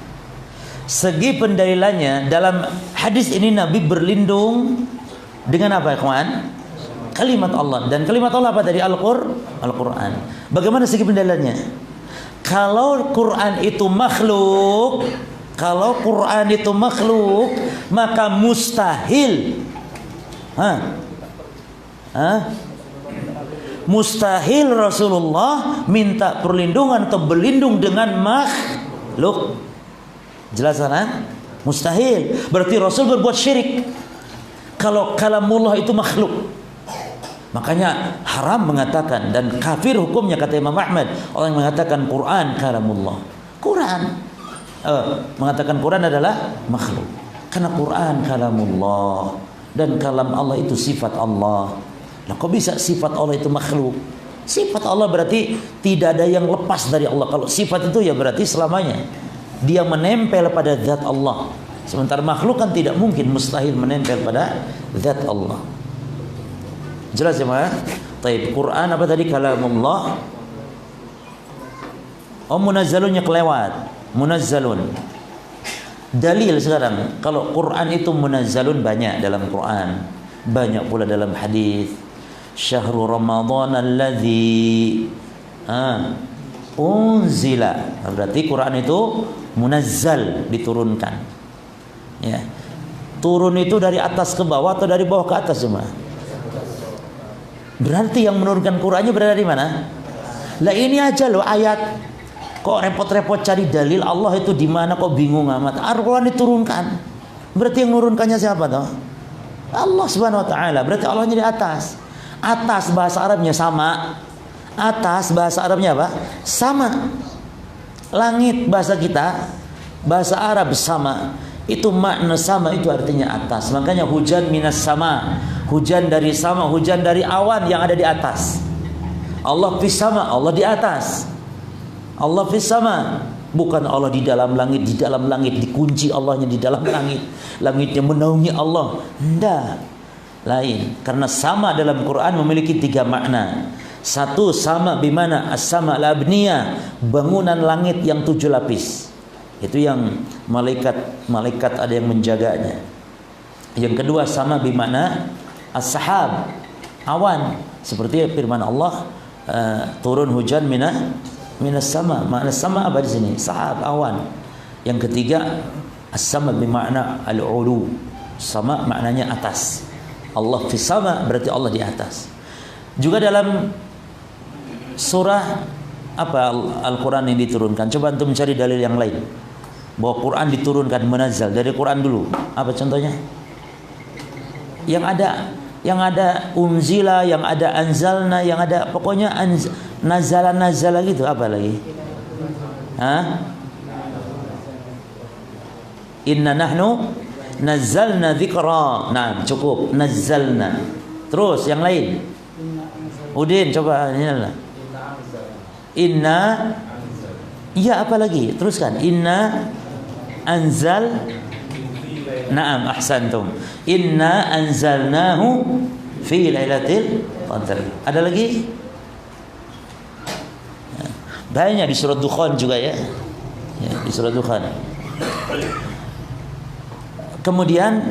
Segi pendalilannya dalam hadis ini Nabi berlindung dengan apa, kawan? Kalimat Allah. Dan kalimat Allah apa dari Al-Quran. Bagaimana segi pendalilannya? Kalau Quran itu makhluk, maka mustahil Mustahil Rasulullah minta perlindungan atau berlindung dengan makhluk. Jelas kan? Mustahil. Berarti Rasul berbuat syirik kalau kalamullah itu makhluk. Makanya haram mengatakan dan kafir hukumnya kata Imam Ahmad orang yang mengatakan Quran kalamullah. Mengatakan Quran adalah makhluk. Karena Quran kalamullah dan kalam Allah itu sifat Allah. Lah kok bisa sifat Allah itu makhluk? Sifat Allah berarti tidak ada yang lepas dari Allah. Kalau sifat itu ya berarti selamanya dia menempel pada zat Allah. Sementara makhluk kan tidak mungkin, mustahil menempel pada zat Allah. Jelas ya, Mas? Taib. Quran apa tadi? Kalamullah. Munazzalunnya kelewat. Munazzalun. Dalil sekarang kalau Quran itu munazzalun banyak dalam Quran, banyak pula dalam hadis. Syahrul Ramadan alladzi unzila. Berarti Quran itu munazzal, diturunkan. Ya. Turun itu dari atas ke bawah atau dari bawah ke atas semua? Berarti yang menurunkan Qurannya berada di mana? Lah ini aja loh ayat. Kok repot-repot cari dalil Allah itu di mana, kok bingung amat. Al-Quran diturunkan. Berarti yang menurunkannya siapa toh? Allah Subhanahu wa taala. Berarti Allahnya di atas. Atas bahasa Arabnya sama. Atas bahasa Arabnya apa? Sama. Langit bahasa kita, bahasa Arab sama. Itu makna sama itu artinya atas. Makanya hujan minas sama. Hujan dari sama, hujan dari awan yang ada di atas. Allah fis sama, Allah di atas. Allah fis sama, bukan Allah di dalam langit, dikunci Allahnya di dalam langit. Langitnya menaungi Allah. Tidak. Lain. Karena sama dalam Quran memiliki 3 makna. Satu, sama bimana as-sama al-abniyah, bangunan langit yang 7 lapis. Itu yang malaikat ada yang menjaganya. Yang kedua, sama bimana as-sahab, awan, seperti firman Allah turun hujan minas sama. Makna sama apa di sini? Sahab, awan. Yang ketiga, as-sama bermakna al-ulu. Sama maknanya atas. Allah fis sama berarti Allah di atas. Juga dalam surah apa Al-Quran yang diturunkan? Coba antum mencari dalil yang lain bahwa Quran diturunkan munazzal. Dari Quran dulu. Apa contohnya? Yang ada unzila, yang ada anzalna, yang ada pokoknya nazala gitu. Apa lagi? Inna nahnu nazzalna dzikra. Nah, cukup. Nazzalna. Terus yang lain. Udin coba Inna. Iya, apa lagi? Teruskan. Inna anzal. Naam, ahsantum. Inna anzalnahu fi lailatul qadr. Ada lagi? Banyak di surat Dukhan juga ya. Di surat Dukhan. Kemudian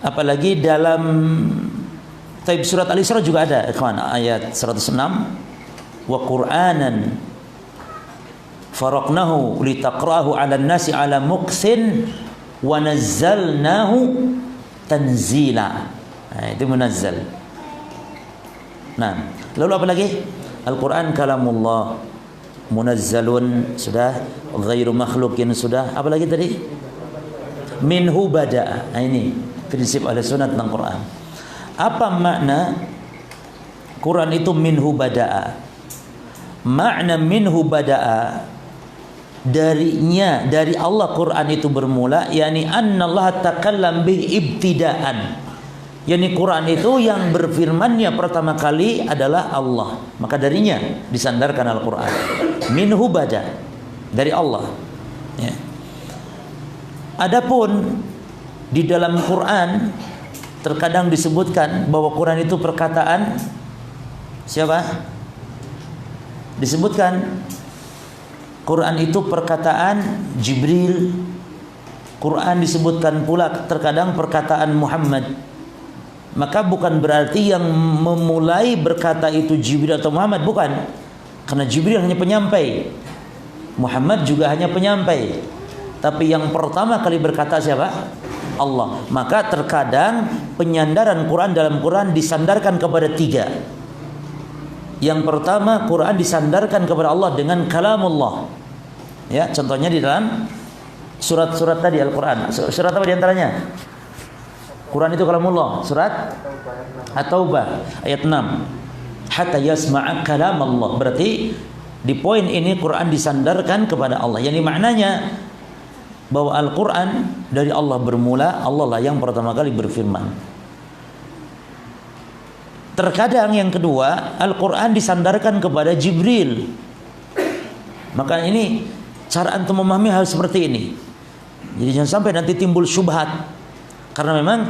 apalagi dalam surat Al-Isra juga ada, ikhwan, ayat 106. Wa Qur'anan faraqnahu litaqra'ahu 'alan nasi 'ala muqsin wa nazzalnahu tanzila. Nah, itu munazzal. Nah, lalu apa lagi? Al-Quran kalamullah, munazzalun sudah, ghairu makhluqin sudah. Apa lagi tadi? Minhu bada'a. Nah, ini prinsip Ahlussunnah tentang Quran. Apa makna Quran itu minhu bada'a? Makna minhu bada'a, dari Allah Quran itu bermula, yakni annallaha takallam bih ibtidaan. Yani Quran itu yang berfirmannya pertama kali adalah Allah. Maka darinya disandarkan Al-Quran. Minhu bada, dari Allah. Ya. Adapun di dalam Quran terkadang disebutkan bahwa Quran itu perkataan siapa? Disebutkan Quran itu perkataan Jibril. Quran disebutkan pula terkadang perkataan Muhammad. Maka bukan berarti yang memulai berkata itu Jibril atau Muhammad, bukan. Karena Jibril hanya penyampai, Muhammad juga hanya penyampai. Tapi yang pertama kali berkata siapa? Allah. Maka terkadang penyandaran Quran dalam Quran disandarkan kepada tiga. Yang pertama, Quran disandarkan kepada Allah dengan kalamullah. Ya, contohnya di dalam surat-surat tadi Al-Quran. Surat apa diantaranya? Quran itu kalamullah. Surat At-Taubah ayat 6. Hatta yasma'a kalam Allah. Berarti di poin ini Quran disandarkan kepada Allah. Yang maknanya bahwa Al-Quran dari Allah bermula, Allah lah yang pertama kali berfirman. Terkadang yang kedua, Al-Quran disandarkan kepada Jibril. Maka ini cara antum memahami hal seperti ini. Jadi jangan sampai nanti timbul syubhat. Karena memang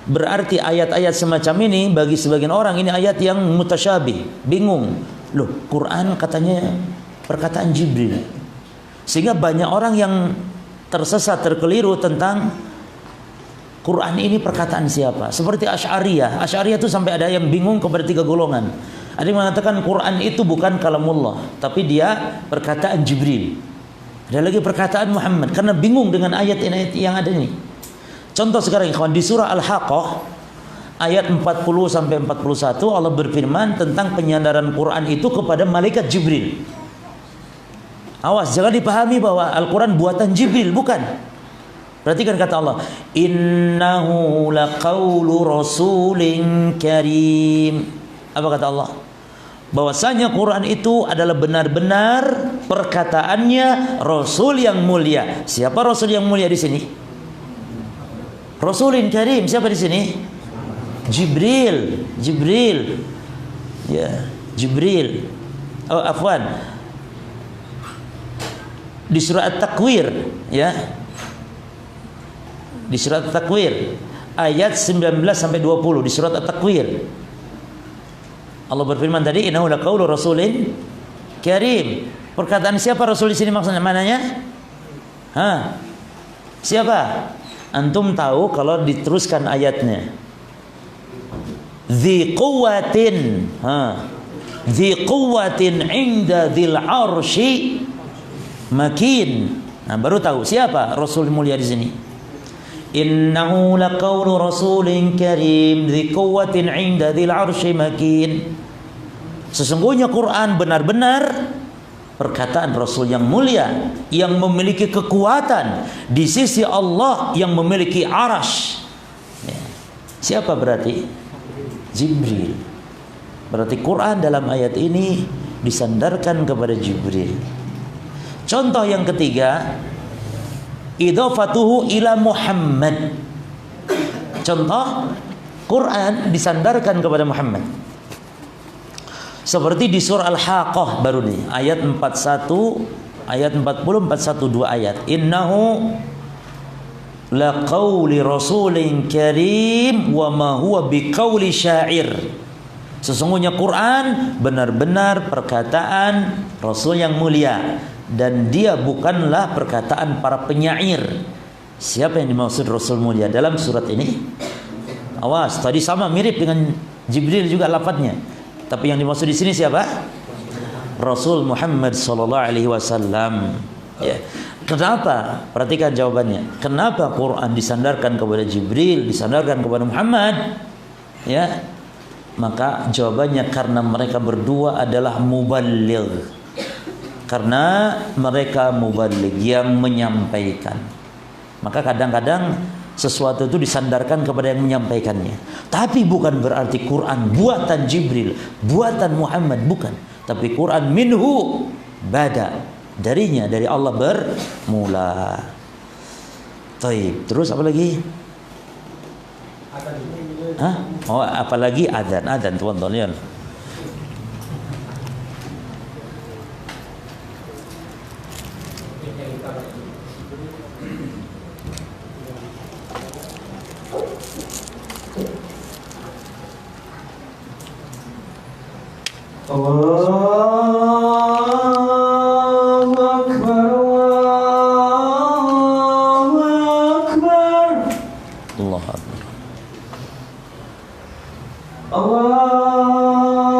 berarti ayat-ayat semacam ini bagi sebagian orang ini ayat yang mutasyabih, bingung. Loh, Quran katanya perkataan Jibril. Sehingga banyak orang yang tersesat, terkeliru tentang Quran ini perkataan siapa. Seperti Asy'ariyah. Asy'ariyah itu sampai ada yang bingung kepada tiga golongan. Ada yang mengatakan Quran itu bukan kalamullah, tapi dia perkataan Jibril. Ada lagi perkataan Muhammad, karena bingung dengan ayat-ayat yang ada ini. Contoh sekarang ikhwan, di surah Al-Haqqah ayat 40 sampai 41 Allah berfirman tentang penyandaran Quran itu kepada malaikat Jibril. Awas, jangan dipahami bahwa Al-Quran buatan Jibril, bukan. Perhatikan kata Allah, innahu laqaulu rasulin karim. Apa kata Allah? Bahwasanya Quran itu adalah benar-benar perkataannya Rasul yang mulia. Siapa Rasul yang mulia di sini? Rasulin karim. Siapa di sini? Jibril. Jibril. Ya, Jibril. Oh, afwan. Di surah At-Takwir, ya. Di surah At-Takwir ayat 19 sampai 20 di surah At-Takwir. Allah berfirman tadi, innahu laqaulu rasulin karim. Perkataan siapa Rasul di sini maksudnya mananya? Hah? Siapa? Antum tahu kalau diteruskan ayatnya. Dzi quwwatin, dzi quwwatin 'inda dzil 'arsy makin. Nah, baru tahu siapa Rasul mulia di sini. Innahu laqaulu rasulin karim dzi quwwatin 'inda dzil 'arsy makin. Sesungguhnya Quran benar-benar perkataan Rasul yang mulia, yang memiliki kekuatan di sisi Allah, yang memiliki arash. Ya. Siapa berarti? Jibril. Berarti Quran dalam ayat ini disandarkan kepada Jibril. Contoh yang ketiga, idhafatuhu ila Muhammad. Contoh, Quran disandarkan kepada Muhammad. Seperti di surah Al-Haqqah baru nih, ayat 41, ayat 40, 41, dua ayat. Innahu laqauli rasulin karim wa ma huwa biqauli syair. Sesungguhnya Quran benar-benar perkataan Rasul yang mulia, dan dia bukanlah perkataan para penyair. Siapa yang dimaksud Rasul mulia dalam surat ini? Awas, tadi sama mirip dengan Jibril juga lafadznya. Tapi yang dimaksud di sini siapa? Rasul Muhammad sallallahu alaihi wasallam. Ya. Kenapa? Perhatikan jawabannya. Kenapa Quran disandarkan kepada Jibril, disandarkan kepada Muhammad? Ya. Maka jawabannya karena mereka berdua adalah muballigh. Karena mereka muballigh yang menyampaikan. Maka kadang-kadang sesuatu itu disandarkan kepada yang menyampaikannya. Tapi bukan berarti Quran buatan Jibril, buatan Muhammad, bukan. Tapi Quran minhu bada, darinya, dari Allah bermula. Taib. Terus apa lagi? Hah? Oh, apalagi adzan teman-teman ya. Allahu Akbar, Allahu Akbar, Allahu Akbar. Allahu Akbar,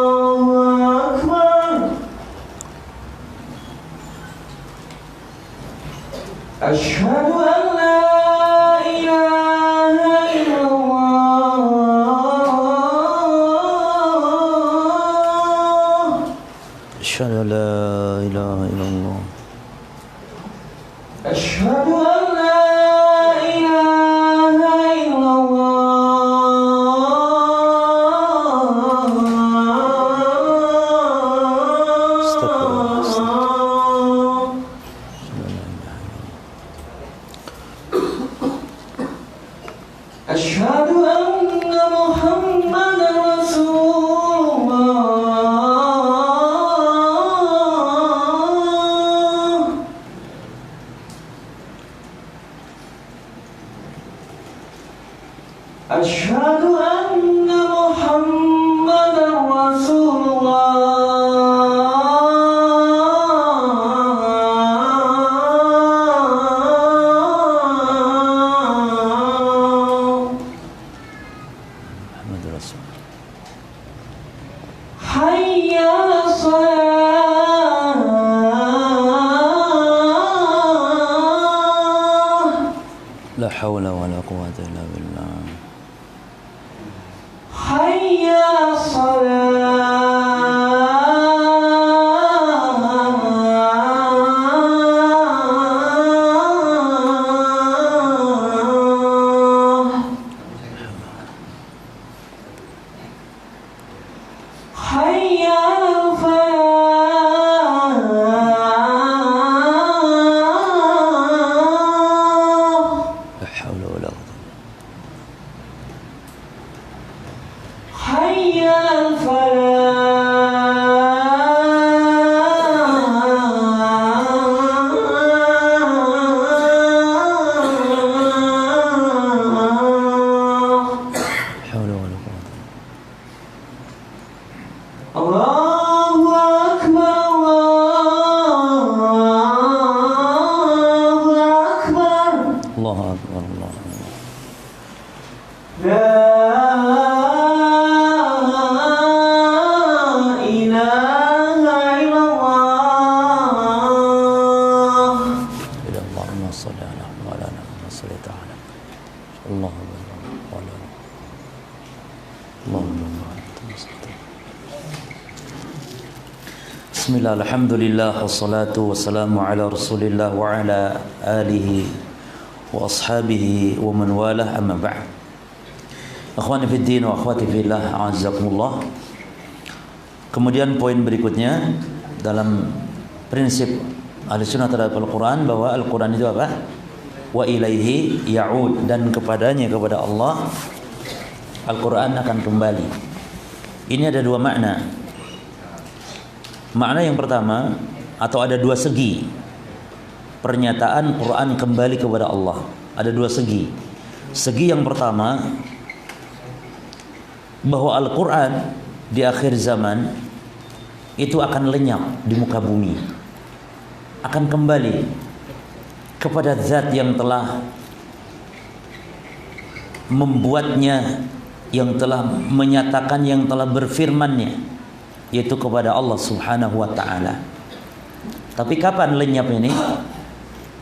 Allahu hayya 'alas shalah. La haula wala quwwata illa billah. Hayya 'alas salah. Hayya 'alal falah. La haula wala quwwata. Hayya 'alal falah. Haula wala quwwata. Allahu Akbar, Allahu Akbar. Allahu akbar, Allahu akbar. La ilaha illallah. Allahumma shalli ala Muhammad salli ta'ala. Allahumma wala. Allahumma Bismillah, alhamdulillah, wassalatu wassalamu ala rasulillah wa ala alihi wa ashabihi wa man walah, amma ba'd. Akhwani fiddin wa akhwati fillah, a'azzakumullah. Kemudian poin berikutnya dalam prinsip Ahlussunnah terhadap Al-Quran, bahwa Al-Quran itu apa? Wa ilaihi ya'ud, dan kepadanya, kepada Allah Al-Quran akan kembali. Ini ada dua makna. Makna yang pertama, atau ada dua segi pernyataan Quran kembali kepada Allah. Ada dua segi. Segi yang pertama, bahwa Al-Quran di akhir zaman itu akan lenyap di muka bumi, akan kembali kepada zat yang telah membuatnya, yang telah menyatakan, yang telah berfirmannya, yaitu kepada Allah Subhanahu wa ta'ala. Tapi kapan lenyap ini?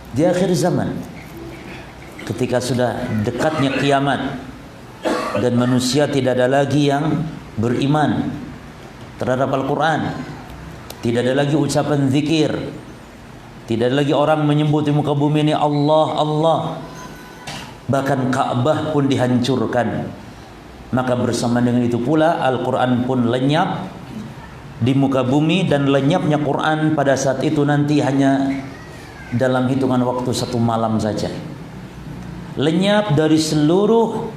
Di akhir zaman, ketika sudah dekatnya kiamat dan manusia tidak ada lagi yang beriman terhadap Al-Quran, tidak ada lagi ucapan zikir, tidak ada lagi orang menyebut di muka bumi ini Allah, Allah. Bahkan Ka'bah pun dihancurkan. Maka bersama dengan itu pula Al-Quran pun lenyap di muka bumi, dan lenyapnya Quran pada saat itu nanti hanya dalam hitungan waktu 1 malam saja. Lenyap dari seluruh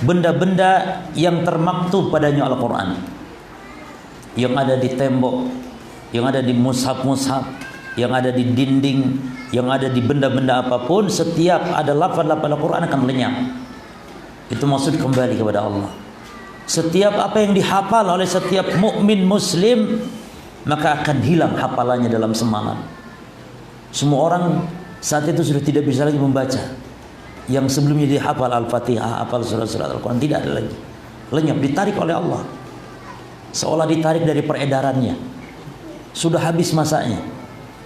benda-benda yang termaktub padanya Al-Quran, yang ada di tembok, yang ada di mushaf-mushaf, yang ada di dinding, yang ada di benda-benda apapun. Setiap ada lafaz-lafaz Al-Quran akan lenyap. Itu maksud kembali kepada Allah. Setiap apa yang dihafal oleh setiap mukmin muslim, maka akan hilang hafalannya dalam semalam. Semua orang saat itu sudah tidak bisa lagi membaca. Yang sebelumnya dihafal Al-Fatihah, hafal surat-surat Al-Quran, tidak ada lagi. Lenyap, ditarik oleh Allah. Seolah ditarik dari peredarannya. Sudah habis masanya,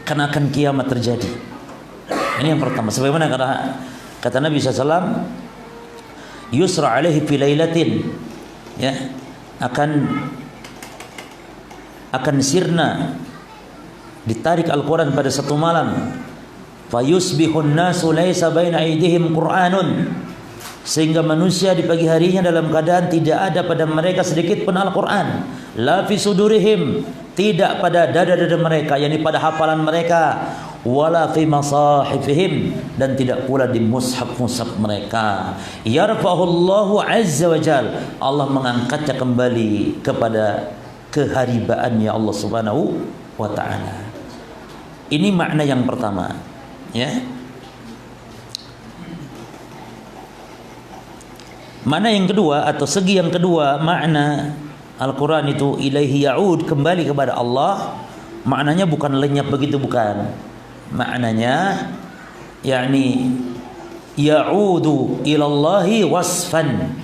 karena akan kiamat terjadi. Ini yang pertama. Sebagaimana kata Nabi SAW, yusra alaihi fi lailatin, ya, akan sirna, ditarik Al-Quran pada 1 malam. Fayusbihun nasu laisa baina aydihim Qur'anun, sehingga manusia di pagi harinya dalam keadaan tidak ada pada mereka sedikit pun Al-Quran. La fi sudurihim, tidak pada dada-dada mereka, yakni pada hafalan mereka. Wala fi masahifihim, dan tidak pula di mushaf-mushaf mereka. Yarfa'ullahu azza wa jal, Allah mengangkatnya kembali kepada keharibaannya Allah Subhanahu wa ta'ala. Ini makna yang pertama, ya. Makna yang kedua atau segi yang kedua, makna Al-Quran itu ilaihi ya'ud, kembali kepada Allah. Maknanya bukan lenyap begitu, bukan. Maknanya yakni ya'udu ilallahi wasfan,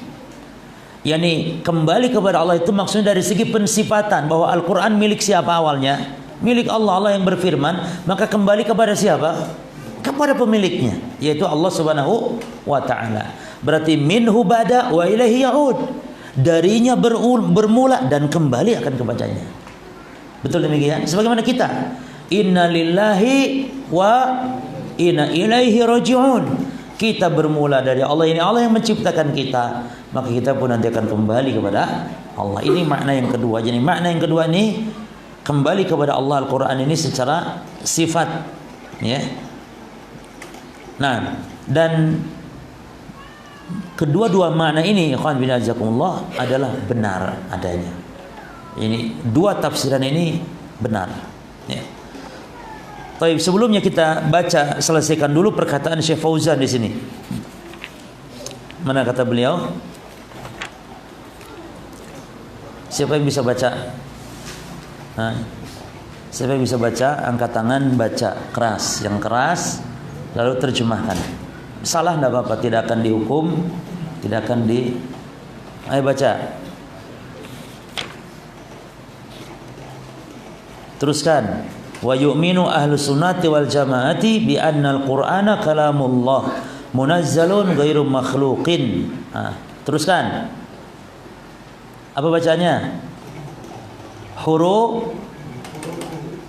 Yani kembali kepada Allah itu maksudnya dari segi pensifatan, bahwa Al-Quran milik siapa awalnya? Milik Allah. Allah yang berfirman, maka kembali kepada siapa? Kepada pemiliknya, yaitu Allah Subhanahu wa ta'ala. Berarti minhu bada wa ilaihi ya'ud. Darinya bermula dan kembali akan kepadanya. Betul demikian? Sebagaimana kita, inna lillahi wa inna ilaihi raji'un. Kita bermula dari Allah, ini Allah yang menciptakan kita, maka kita pun nanti akan kembali kepada Allah. Ini makna yang kedua. Jadi makna yang kedua ini kembali kepada Allah, Al-Quran ini secara sifat, ya. Nah, dan kedua-dua makna ini, ikhwan fillah jazakumullah, adalah benar adanya. Ini dua tafsiran ini benar, ya. Baik, sebelumnya kita baca, selesaikan dulu perkataan Syekh Fauzan di sini. Mana kata beliau? Siapa yang bisa baca? Nah, siapa yang bisa baca? Angkat tangan, baca keras, yang keras, lalu terjemahkan. Salah tidak apa-apa, tidak akan dihukum, tidak akan di. Ayo baca. Teruskan. Wa yu'minu ahlus sunnati wal jamaati bi anna al-Qur'ana kalamullah munazzalun ghairu makhluqin. Teruskan. Apa bacanya? Huruf.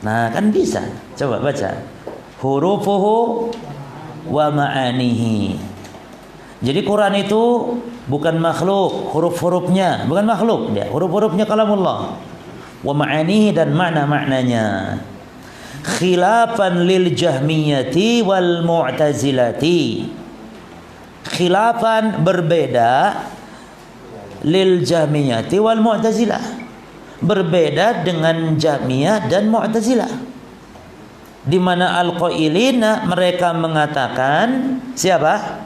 Nah, kan bisa. Coba baca. Hurufuhu wa ma'anihi. Jadi Quran itu bukan makhluk, huruf-hurufnya bukan makhluk dia. Huruf-hurufnya kalamullah. Wa ma'anihi, dan makna-maknanya. Khilafan lil jahmiyati wal mu'tazilati. Khilafan, berbeda, lil jahmiyati wal mu'tazilah, berbeda dengan Jahmiyah dan Mu'tazilah, di mana al-qailina mereka mengatakan siapa?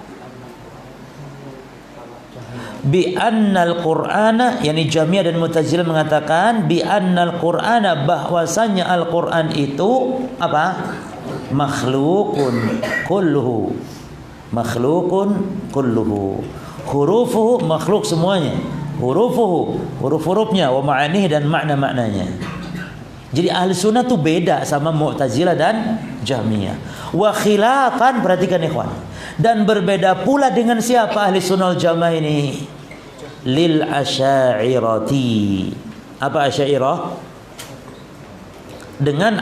Bi annal Qur'ana, yakni Jahmiyah dan Mu'tazilah mengatakan bi annal Qur'ana, bahwasanya Al-Qur'an itu apa? Makhlukun kulluhu. Makhlukun kulluhu. Hurufuhu, makhluk semuanya. Hurufuhu, huruf-hurufnya, wa ma'anihi, dan makna-maknanya. Jadi ahli sunnah itu beda sama Mu'tazilah dan Jahmiyah. Wa khilafan, perhatikan ikhwan, dan berbeda pula dengan siapa ahli sunnah jamaah ini? Lil asy'ariyati. Apa asy'ariyah? Dengan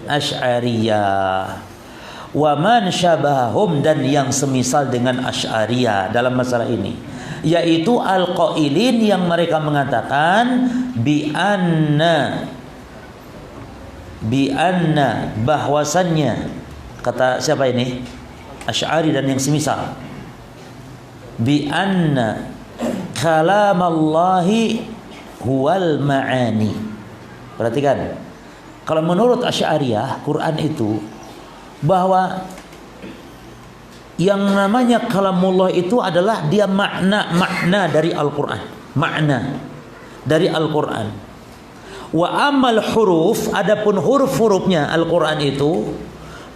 asy'ariyah. Wa man syabahum, dan yang semisal dengan asy'ariyah dalam masalah ini, yaitu al-qailin yang mereka mengatakan bi anna, bahwasannya, kata siapa ini? Asy'ari dan yang semisal. Bi anna kalamallahi huwal ma'ani. Perhatikan, kalau menurut Asy'ariyah, Quran itu, bahwa yang namanya kalamullah itu adalah dia makna dari Al-Quran, makna dari Al-Quran. Wa amal huruf, adapun huruf-hurufnya Al-Quran itu,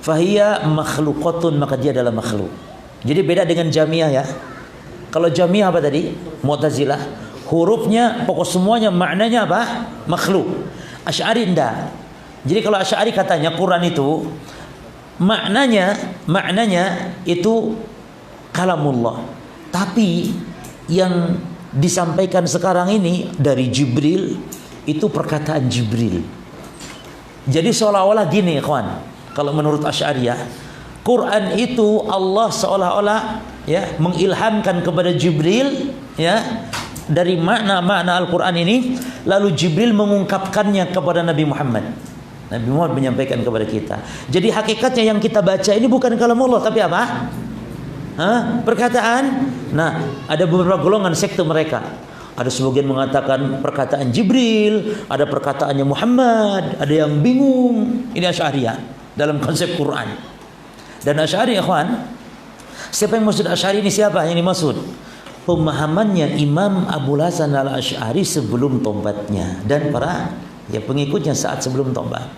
fahiya makhluqatun, maka dia adalah makhluk. Jadi beda dengan Jahmiyah, ya. Kalau Jahmiyah apa tadi? Mu'tazilah, hurufnya, pokok semuanya maknanya apa? Makhluk. Asy'ari enggak. Jadi kalau Asy'ari katanya Quran itu maknanya itu kalamullah, tapi yang disampaikan sekarang ini dari Jibril, itu perkataan Jibril. Jadi seolah-olah gini, ikhwan, kalau menurut Asy'ariyah, Quran itu Allah seolah-olah, ya, mengilhamkan kepada Jibril, ya, dari makna-makna Al-Quran ini, lalu Jibril mengungkapkannya kepada Nabi Muhammad. Nabi Muhammad menyampaikan kepada kita. Jadi hakikatnya yang kita baca ini bukan kalamullah, tapi apa? Perkataan. Nah, ada beberapa golongan sekte mereka. Ada sebagian mengatakan perkataan Jibril, ada perkataannya Muhammad, ada yang bingung. Ini Asy'ariyah dalam konsep Quran. Dan Asy'ari, ikhwan, siapa yang maksud Asy'ari ini? Siapa yang dimaksud? Pemahamannya Imam Abul Hasan al-Asy'ari sebelum tobatnya, dan para pengikutnya saat sebelum tobat.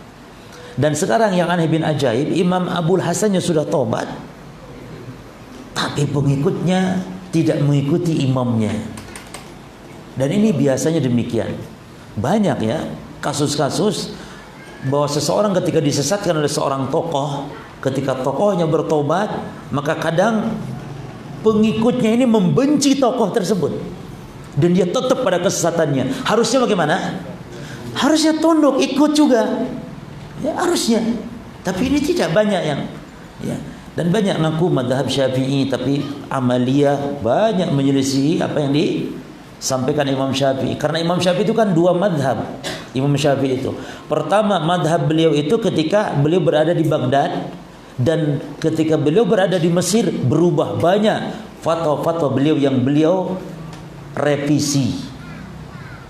Dan sekarang yang aneh bin ajaib, Imam Abul Hasannya sudah tobat, tapi pengikutnya tidak mengikuti imamnya. Dan ini biasanya demikian. Banyak ya kasus-kasus bahwa seseorang ketika disesatkan oleh seorang tokoh, ketika tokohnya bertobat, maka kadang pengikutnya ini membenci tokoh tersebut dan dia tetap pada kesesatannya. Harusnya bagaimana? Harusnya tunduk, ikut juga. Ya, harusnya. Tapi ini tidak banyak yang ya. Dan banyak ngaku mazhab Syafi'i tapi amalia banyak menyelisihi apa yang disampaikan Imam Syafi'i. Karena Imam Syafi'i itu kan dua mazhab. Imam Syafi'i itu. Pertama, mazhab beliau itu ketika beliau berada di Baghdad, dan ketika beliau berada di Mesir berubah banyak fatwa-fatwa beliau yang beliau revisi.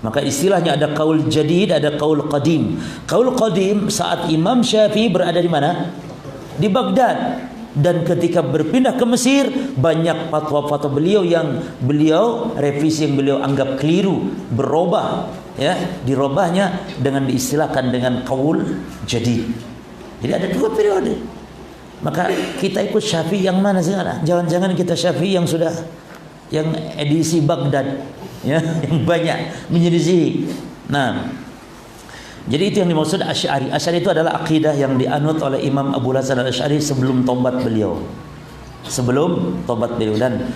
Maka istilahnya ada qaul jadid, ada qaul qadim. Qaul qadim saat Imam Syafi'i berada di mana? Di Baghdad. Dan ketika berpindah ke Mesir, banyak fatwa-fatwa beliau yang beliau revisi, yang beliau anggap keliru, berubah, ya, dirubahnya dengan diistilahkan dengan qaul jadid. Jadi ada dua periode. Maka kita ikut Syafi'i yang mana sekarang? Jangan-jangan kita Syafi'i yang sudah yang edisi Baghdad, ya, yang banyak menyelisih. Nah, jadi itu yang dimaksud Asy'ari. Asy'ari itu adalah akidah yang dianut oleh Imam Abu Hasan Al-Asy'ari sebelum tobat beliau. Sebelum tobat beliau, dan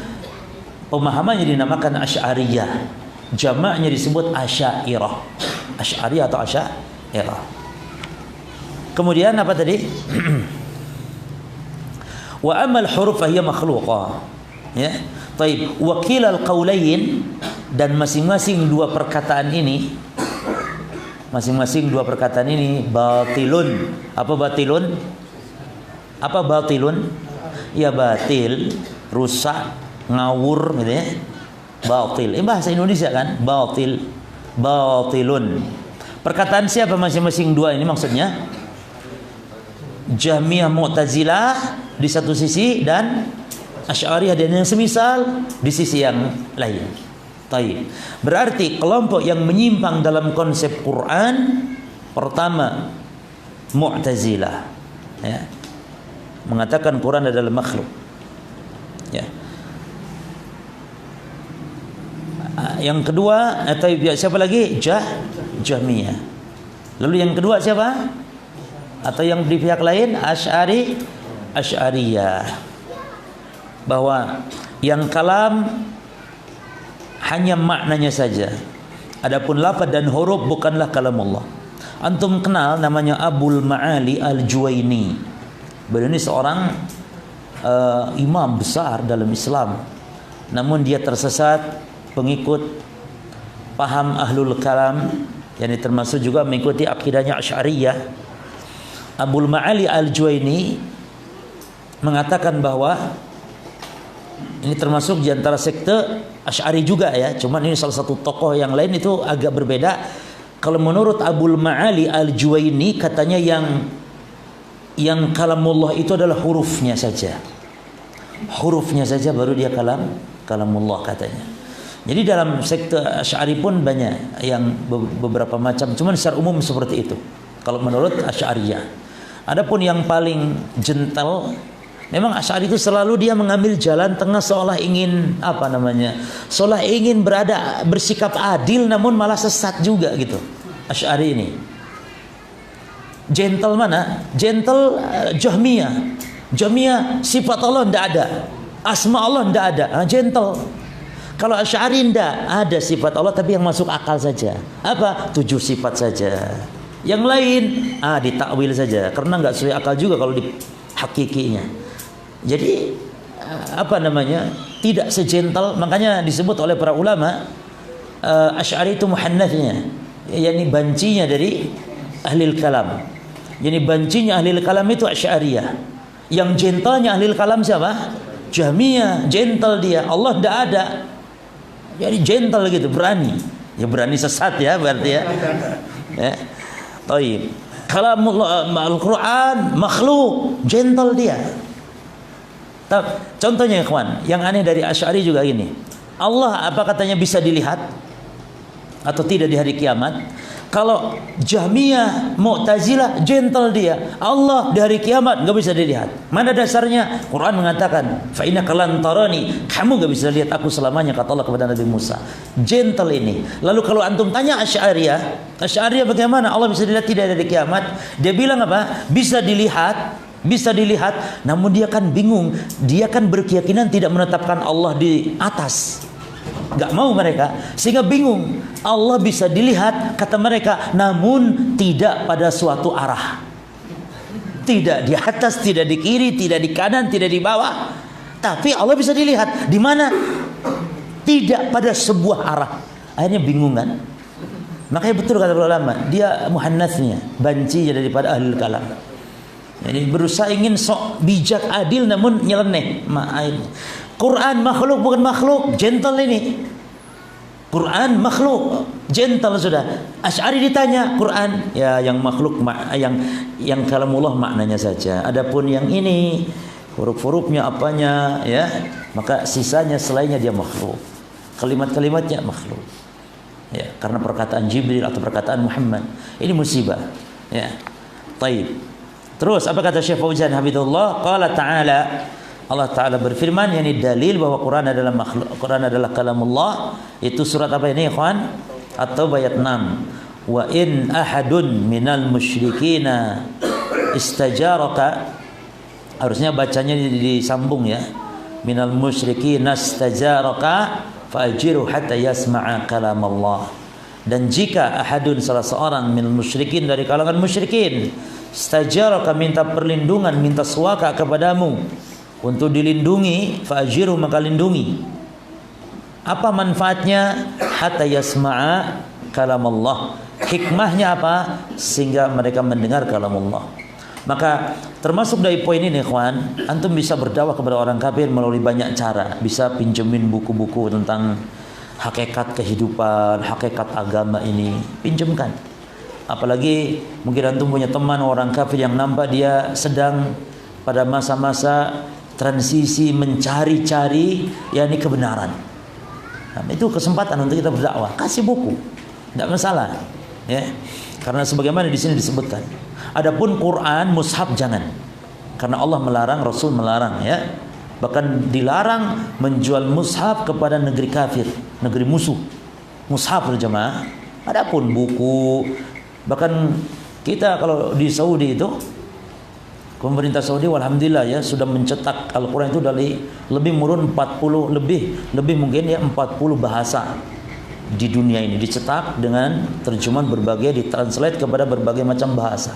pemahamannya dinamakan Asy'ariyah. Jamaknya disebut Asy'ariyah. Asy'ariyah atau Asy'ariyah. Kemudian apa tadi? Wa amal huruf hiya makhluqah. Ya. Baik, wa kilal qaulain, dan masing-masing dua perkataan ini batilun. Apa batilun? Apa batilun? Ya batil, rusak, ngawur gitu ya. Batil. Ini bahasa Indonesia kan? Batil. Batilun. Perkataan siapa masing-masing dua ini maksudnya? Jahmiyah Mu'tazilah di satu sisi dan Asy'ariyah dan yang semisal di sisi yang lain. Taib. Berarti kelompok yang menyimpang dalam konsep Quran, pertama Mu'tazilah, ya, mengatakan Quran adalah makhluk. Ya. Yang kedua, atau siapa lagi? Jahmiyah. Lalu yang kedua siapa? Atau yang di pihak lain Asy'ariyah. Bahwa yang kalam hanya maknanya saja. Adapun lafaz dan huruf bukanlah kalam Allah. Antum kenal namanya Abul Ma'ali Al-Juwaini. Beliau ini seorang imam besar dalam Islam. Namun dia tersesat pengikut paham ahlul kalam, yang termasuk juga mengikuti akidahnya Asy'ariyah. Abul Ma'ali Al-Juwaini mengatakan bahwa ini termasuk di antara sekte Asy'ari juga ya, cuman ini salah satu tokoh yang lain itu agak berbeda. Kalau menurut Abul Ma'ali Al-Juwaini katanya yang kalamullah itu adalah hurufnya saja. Hurufnya saja baru dia kalamullah katanya. Jadi dalam sekte Asy'ari pun banyak yang beberapa macam, cuman secara umum seperti itu. Kalau menurut Asy'ariyah. Adapun yang paling gentle, memang Asy'ari itu selalu dia mengambil jalan tengah, seolah ingin seolah ingin bersikap adil, namun malah sesat juga gitu. Asy'ari ini gentle mana? Gentle Jahmiyah. Jahmiyah sifat Allah tidak ada, asma Allah tidak ada, gentle. Kalau Asy'ari tidak ada sifat Allah, tapi yang masuk akal saja. Apa? 7 sifat saja. Yang lain ditakwil saja, karena nggak sesuai akal juga kalau di hakikinya. Jadi tidak sejentel, makanya disebut oleh para ulama Asy'ari itu muhannatsnya, yakni bancinya dari ahlil kalam. Jadi bancinya ahlil kalam itu Asy'ariyah. Yang gentlenya ahlil kalam siapa? Jahmiyah, gentle dia. Allah tidak ada. Jadi gentle gitu, berani. Ya berani sesat ya berarti ya. Ya. Baik. Kalamullah Al-Qur'an makhluk, gentle dia. Contohnya ikhwan, yang aneh dari Asy'ari juga gini. Allah apa katanya bisa dilihat atau tidak di hari kiamat? Kalau Jahmiyah, Mu'tazilah, gentle dia. Allah di hari kiamat nggak bisa dilihat. Mana dasarnya? Quran mengatakan, fa innaka lan tarani, kamu nggak bisa lihat aku selamanya, kata Allah kepada Nabi Musa. Gentle ini. Lalu kalau antum tanya Asy'ariyah bagaimana Allah bisa dilihat tidak ada di kiamat? Dia bilang apa? Bisa dilihat, namun dia kan bingung. Dia kan berkeyakinan tidak menetapkan Allah di atas. Gak mau mereka, sehingga bingung. Allah bisa dilihat, kata mereka, namun tidak pada suatu arah. Tidak di atas, tidak di kiri, tidak di kanan, tidak di bawah. Tapi Allah bisa dilihat. Di mana? Tidak pada sebuah arah. Akhirnya bingung kan? Makanya betul kata ulama, dia muhannatsnya, banci daripada ahlul kalam. Jadi berusaha ingin sok bijak adil namun nyeleneh. Quran makhluk bukan makhluk, gentle ini. Quran makhluk, gentle sudah. Asy'ari ditanya Quran, ya yang makhluk yang kalamullah maknanya saja. Adapun yang ini huruf-hurufnya apanya ya, maka sisanya selainnya dia makhluk. Kalimat-kalimatnya makhluk. Ya, karena perkataan Jibril atau perkataan Muhammad. Ini musibah. Ya. Baik. Terus apa kata Syekh Fauzan Habibullah? Qala ta'ala, Allah Ta'ala berfirman, yakni dalil bahwa Quran adalah makhluk, Quran adalah kalamullah. Itu surat apa ini, ikhwan? At-Taubah ayat 6. Wa in ahadun minal musyrikina istajaraka, harusnya bacanya disambung ya. Minal musyrikina istajaraka fa'ajiru hatta yasma'a kalamallah. Dan jika ahadun salah seorang minal musyrikin dari kalangan musyrikin istajaraka minta perlindungan, minta suaka kepadamu untuk dilindungi, fa'ajiru maka lindungi. Apa manfaatnya? Hatta yasma'a kalamallah. Hikmahnya apa? Sehingga mereka mendengar kalamullah. Maka termasuk dari poin ini, ikhwan, antum bisa berdakwah kepada orang kafir melalui banyak cara. Bisa pinjemin buku-buku tentang hakikat kehidupan, hakikat agama ini, pinjemkan. Apalagi mungkin antum punya teman orang kafir yang nampak dia sedang pada masa-masa transisi mencari-cari yakni kebenaran. Nah, itu kesempatan untuk kita berdakwah. Kasih buku, tidak masalah, ya. Karena sebagaimana di sini disebutkan. Adapun Quran, mushaf jangan, karena Allah melarang, Rasul melarang, ya. Bahkan dilarang menjual mushaf kepada negeri kafir, negeri musuh. Mushaf berjamaah. Adapun buku, bahkan kita kalau di Saudi itu, pemerintah Saudi alhamdulillah ya sudah mencetak Al-Quran itu dari lebih murun 40 lebih mungkin ya 40 bahasa di dunia ini dicetak dengan terjemahan berbagai, ditranslate kepada berbagai macam bahasa.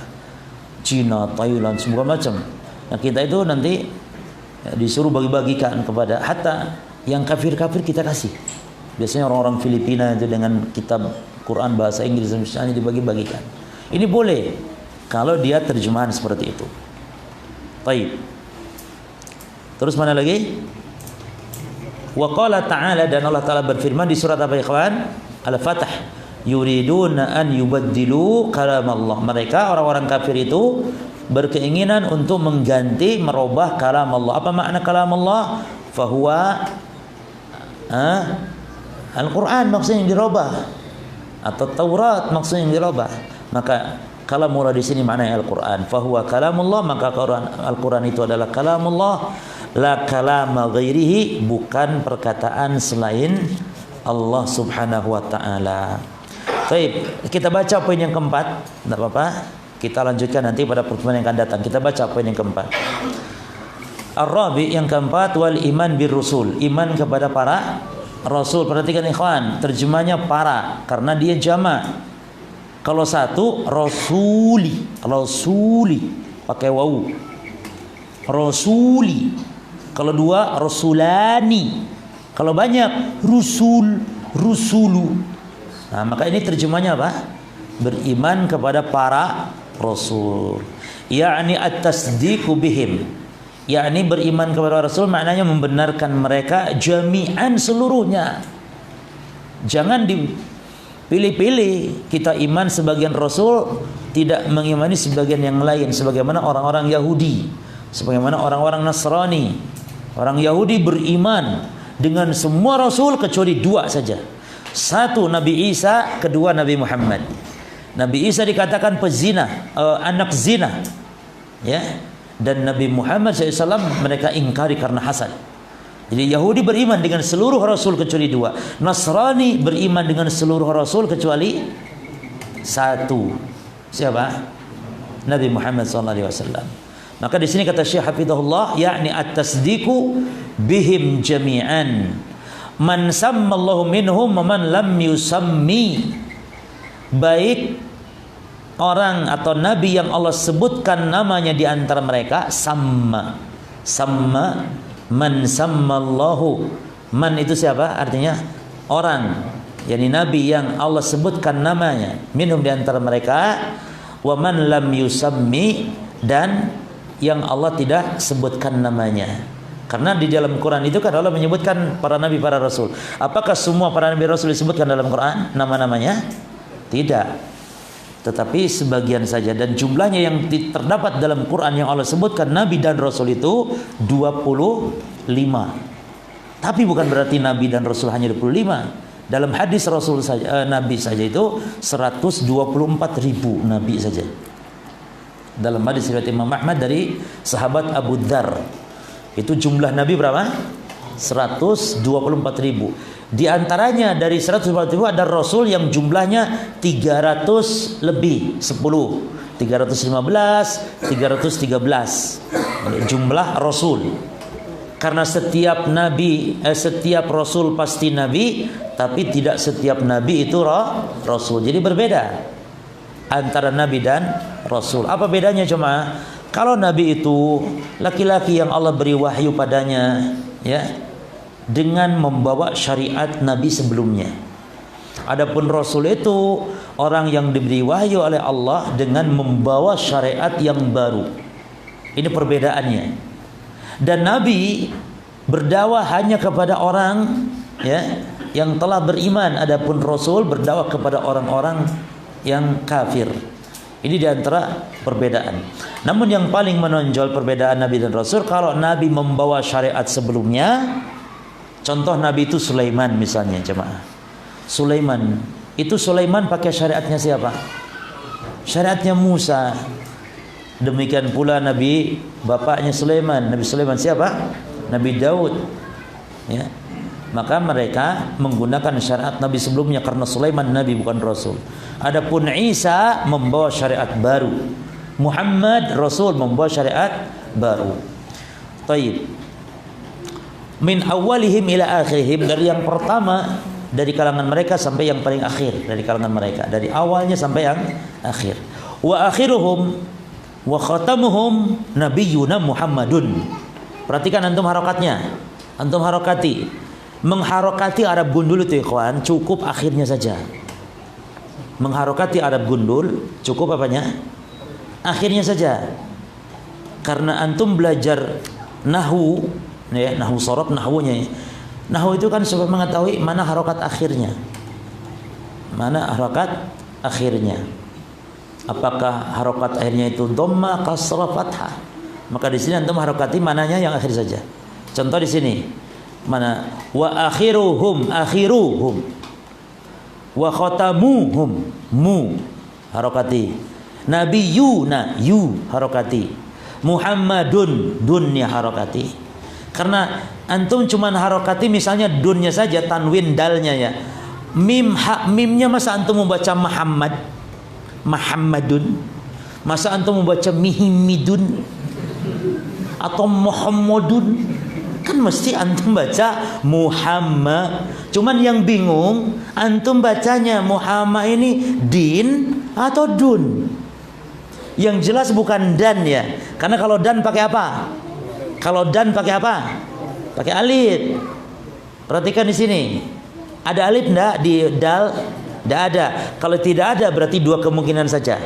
Cina, Thailand, semua macam. Nah, kita itu nanti disuruh bagi-bagikan kepada hatta yang kafir-kafir kita kasih. Biasanya orang-orang Filipina itu dengan kitab Quran bahasa Inggris misalnya dibagi-bagikan. Ini boleh kalau dia terjemahan seperti itu. Baik. Terus mana lagi? Wa qala ta'ala, dan Allah Ta'ala berfirman di surat apa ikhwan? Al-Fatah. Yuriduna an yubaddilu kalamallah. Mereka orang-orang kafir itu berkeinginan untuk mengganti, merubah kalam Allah. Apa makna kalam Allah? Fahuwa Al-Quran maksudnya yang dirubah, atau Taurat maksudnya yang dirubah. Maka kalamullah di sini maknanya Al-Quran. Fahuwa kalamullah, maka Al-Quran itu adalah kalamullah, la kalama ghairihi, bukan perkataan selain Allah Subhanahu wa taala. Baik, kita baca poin yang keempat. Tidak apa-apa, kita lanjutkan nanti pada pertemuan yang akan datang. Kita baca poin yang keempat. Ar-Rabi, yang keempat, wal iman bir rusul, iman kepada para rasul. Perhatikan ikhwan, terjemahnya para karena dia jamak. Kalau satu rasuli pakai wawu, rasuli. Kalau dua rasulani. Kalau banyak rusulu. Nah, maka ini terjemahnya apa? Beriman kepada para rasul. Ya'ni at-tasdiqu bihim. Yakni beriman kepada rasul maknanya membenarkan mereka jami'an seluruhnya. Jangan dipilih-pilih. Kita iman sebagian rasul, tidak mengimani sebagian yang lain, sebagaimana orang-orang Yahudi, sebagaimana orang-orang Nasrani. Orang Yahudi beriman dengan semua rasul kecuali dua saja. Satu Nabi Isa, kedua Nabi Muhammad. Nabi Isa dikatakan pezina, anak zina, ya. Dan Nabi Muhammad SAW mereka ingkari karena hasad. Jadi Yahudi beriman dengan seluruh Rasul kecuali 2. Nasrani beriman dengan seluruh Rasul kecuali 1. Siapa? Nabi Muhammad SAW. Maka di sini kata Syekh Hafizahullah, yakni at-tasdiqu bihim jami'an. Man sammallahu minhum wa man lam yusammi. Baik orang atau nabi yang Allah sebutkan namanya di antara mereka, sama man sammallahu. Man itu siapa? Artinya orang, yakni nabi yang Allah sebutkan namanya, minhum di antara mereka, wa man lam yusammi, dan yang Allah tidak sebutkan namanya. Karena di dalam Quran itu kan Allah menyebutkan para nabi, para rasul. Apakah semua para nabi rasul disebutkan dalam Quran nama-namanya? Tidak. Tetapi sebagian saja, dan jumlahnya yang terdapat dalam Quran yang Allah sebutkan nabi dan rasul itu 25. Tapi bukan berarti nabi dan rasul hanya 25. Dalam hadis rasul saja, nabi saja itu 124.000 nabi saja. Dalam hadis riwayat Imam Ahmad dari sahabat Abu Dzar, itu jumlah nabi berapa? 124.000. Di antaranya dari 124.000 ada rasul yang jumlahnya 300 lebih, 10, 315, 313 jumlah rasul. Karena setiap nabi, setiap rasul pasti nabi, tapi tidak setiap nabi itu rasul. Jadi berbeda antara nabi dan rasul. Apa bedanya cuma? Kalau nabi itu laki-laki yang Allah beri wahyu padanya, ya, dengan membawa syariat nabi sebelumnya. Adapun rasul itu orang yang diberi wahyu oleh Allah dengan membawa syariat yang baru. Ini perbedaannya. Dan nabi berdakwah hanya kepada orang, ya, yang telah beriman. Adapun rasul berdakwah kepada orang-orang yang kafir. Ini diantara perbedaan. Namun yang paling menonjol perbedaan nabi dan rasul, kalau nabi membawa syariat sebelumnya, contoh nabi itu Sulaiman misalnya, jemaah. Sulaiman pakai syariatnya siapa? Syariatnya Musa. Demikian pula nabi bapaknya Sulaiman. Nabi Sulaiman siapa? Nabi Daud. Ya. Maka mereka menggunakan syariat nabi sebelumnya karena Sulaiman nabi bukan rasul. Adapun Isa membawa syariat baru. Muhammad rasul membawa syariat baru. Taib. Min awalihim ila akhirihim, dari yang pertama dari kalangan mereka sampai yang paling akhir dari kalangan mereka, dari awalnya sampai yang akhir. Wa akhiruhum wa khatamuhum nabiyyuna Muhammadun. Perhatikan antum harokatnya. Antum harokati. Mengharokati Arab gundul itu ikhwan, cukup akhirnya saja. Mengharokati Arab gundul cukup apanya? Akhirnya saja. Karena antum belajar nahwu, ya, nahwu sorob, nahwunya. Nahwu itu kan supaya mengetahui mana harokat akhirnya. Mana harokat akhirnya. Apakah harokat akhirnya itu dhamma, kasrah, fathah? Maka di sini antum harokati mananya yang akhir saja. Contoh di sini. Mana? Wa akhiruhum, akhiruhum. Wa khatamuhum, mu harokati. Nabiyuna, yu harokati. Muhammadun, dunnya harokati. Karena antum cuman harokati misalnya dunnya saja, tanwin dalnya, ya. Mimnya masa antum membaca Muhammad, Muhammadun? Masa antum membaca Mihimidun atau Muhammadun? Kan mesti antum baca Muhammad. Cuman yang bingung antum bacanya Muhammad ini din atau dun. Yang jelas bukan dan, ya. Karena kalau dan pakai apa? Kalau dan pakai apa? Pakai alif. Perhatikan di sini. Ada alif enggak di dal? Enggak ada. Kalau tidak ada berarti dua kemungkinan saja.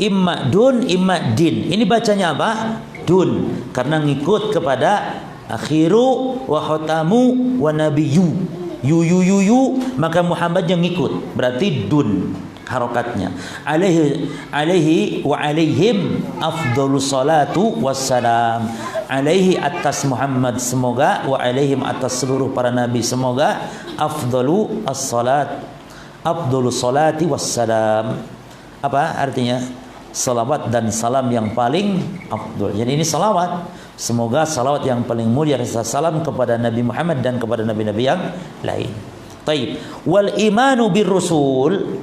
Imma dun, imma din. Ini bacanya apa? Dun, karena ngikut kepada akhiru wa khatamu wa nabiyyu. Yu, maka Muhammad yang ngikut. Berarti dun harokatnya. Alaihi wa alaihim afdhalus salatu wassalam. Alaihi atas Muhammad semoga, wa alaihim atas seluruh para nabi semoga, afdalu as-salat, afdhalus salati wassalam. Apa artinya? Salawat dan salam yang paling afdal. Jadi ini salawat. Semoga salawat yang paling mulia dan salam kepada Nabi Muhammad dan kepada nabi-nabi yang lain. Taib. Wal imanu bir rusul,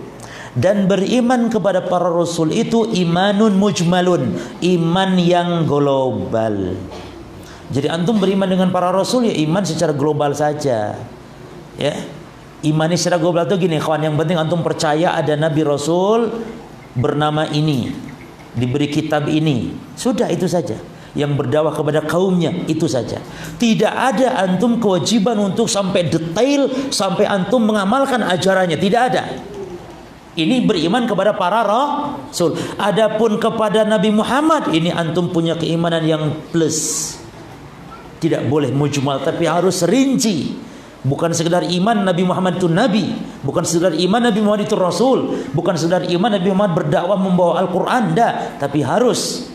dan beriman kepada para rasul itu imanun mujmalun, iman yang global. Jadi antum beriman dengan para rasul ya iman secara global saja. Ya. Iman secara global itu gini, kawan, yang penting antum percaya ada nabi rasul bernama ini, diberi kitab ini. Sudah, itu saja. Yang berdakwah kepada kaumnya, itu saja. Tidak ada antum kewajiban untuk sampai detail, sampai antum mengamalkan ajarannya. Tidak ada. Ini beriman kepada para rasul. Adapun kepada Nabi Muhammad, ini antum punya keimanan yang plus. Tidak boleh mujmal, tapi harus rinci. Bukan sekedar iman Nabi Muhammad itu Nabi, bukan sekedar iman Nabi Muhammad itu Rasul, bukan sekedar iman Nabi Muhammad berdakwah membawa Al-Quran, tapi harus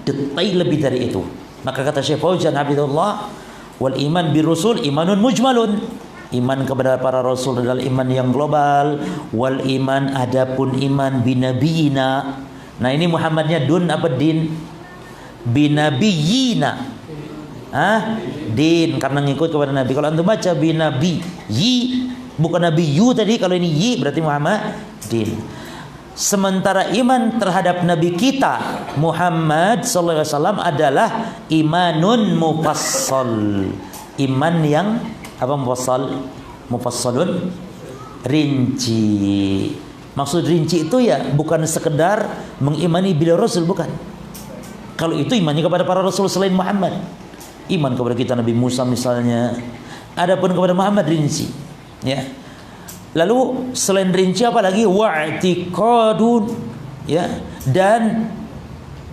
detail lebih dari itu. Maka kata Syekh Fauzan hafizahullah, wal iman bir rusul imanun mujmalun. Iman kepada para rasul adalah iman yang global. Wal iman, adapun iman binabiyina. Nah ini Muhammadnya dun apa din? Binabiyina. Din, karena ngikut kepada Nabi. Kalau antum baca binabi yi, bukan Nabi yu tadi. Kalau ini yi berarti Muhammad din. Sementara iman terhadap Nabi kita Muhammad sallallahu alaihi wasallam adalah imanun mufassal. Iman yang apa mufassal? Mufassalun, rinci. Maksud rinci itu ya bukan sekedar mengimani bila Rasul, bukan. Kalau itu imannya kepada para Rasul selain Muhammad. Iman kepada kita Nabi Musa misalnya. Adapun kepada Muhammad rinci, ya. Lalu selain rinci apa lagi? Wa'tiqadun, ya. Dan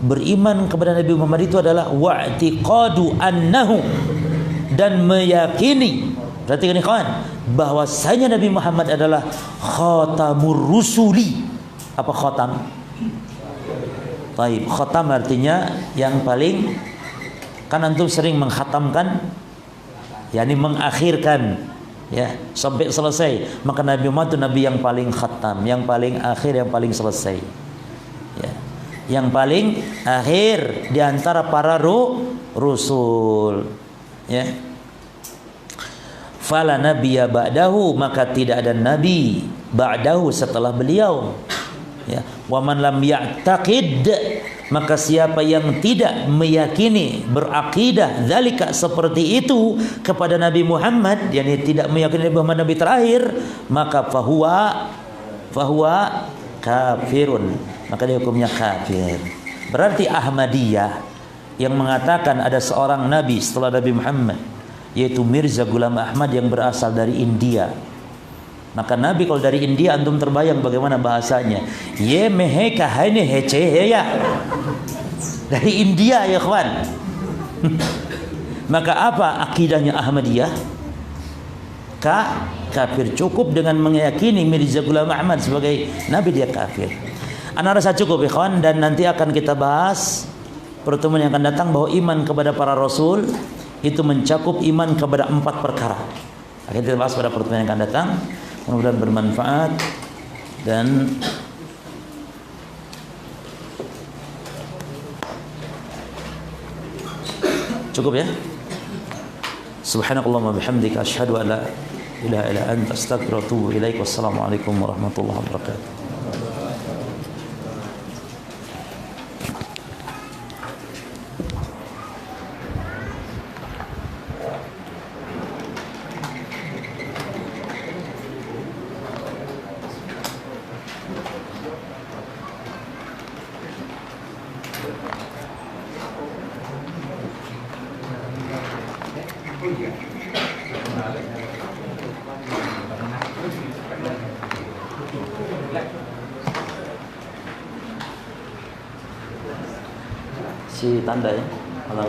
beriman kepada Nabi Muhammad itu adalah wa'tiqadu annahu, dan meyakini. Berarti ini kawan, bahwasanya Nabi Muhammad adalah khatamur rusuli. Apa khatam? Taib. Khatam artinya yang paling. Kan antum sering mengkhatamkan, yakni mengakhirkan, ya, sampai selesai. Maka Nabi Muhammad itu Nabi yang paling khatam, yang paling akhir, yang paling selesai, ya. Yang paling akhir di antara para rusul, ya. Fala nabiyya ba'dahu, maka tidak ada nabi ba'dahu setelah beliau, ya. Wa man lam ya'taqid, maka siapa yang tidak meyakini, berakidah zalika seperti itu kepada Nabi Muhammad, yakni tidak meyakini Nabi Muhammad Nabi terakhir, maka fahuwa kafirun, maka dia hukumnya kafir. Berarti Ahmadiyah yang mengatakan ada seorang nabi setelah Nabi Muhammad, yaitu Mirza Ghulam Ahmad yang berasal dari India. Maka Nabi kalau dari India, antum terbayang bagaimana bahasanya. Ye mehe kahane hece ya. Dari India ya kawan. Maka apa akidahnya Ahmadiyah? Kafir. Cukup dengan meyakini Mirza Ghulam Ahmad sebagai Nabi, dia kafir. Ana rasa cukup ya kawan, dan nanti akan kita bahas pertemuan yang akan datang bahwa iman kepada para rasul itu mencakup iman kepada 4 perkara. Akan kita bahas pada pertemuan yang akan datang. Mudah-mudahan bermanfaat dan cukup ya. Subhanakallahumma bihamdika asyhadu an la ilaha illa anta astaghfiruka wa atubu ilaik. Wassalamualaikum warahmatullahi wabarakatuh. Si tanda ya, kalau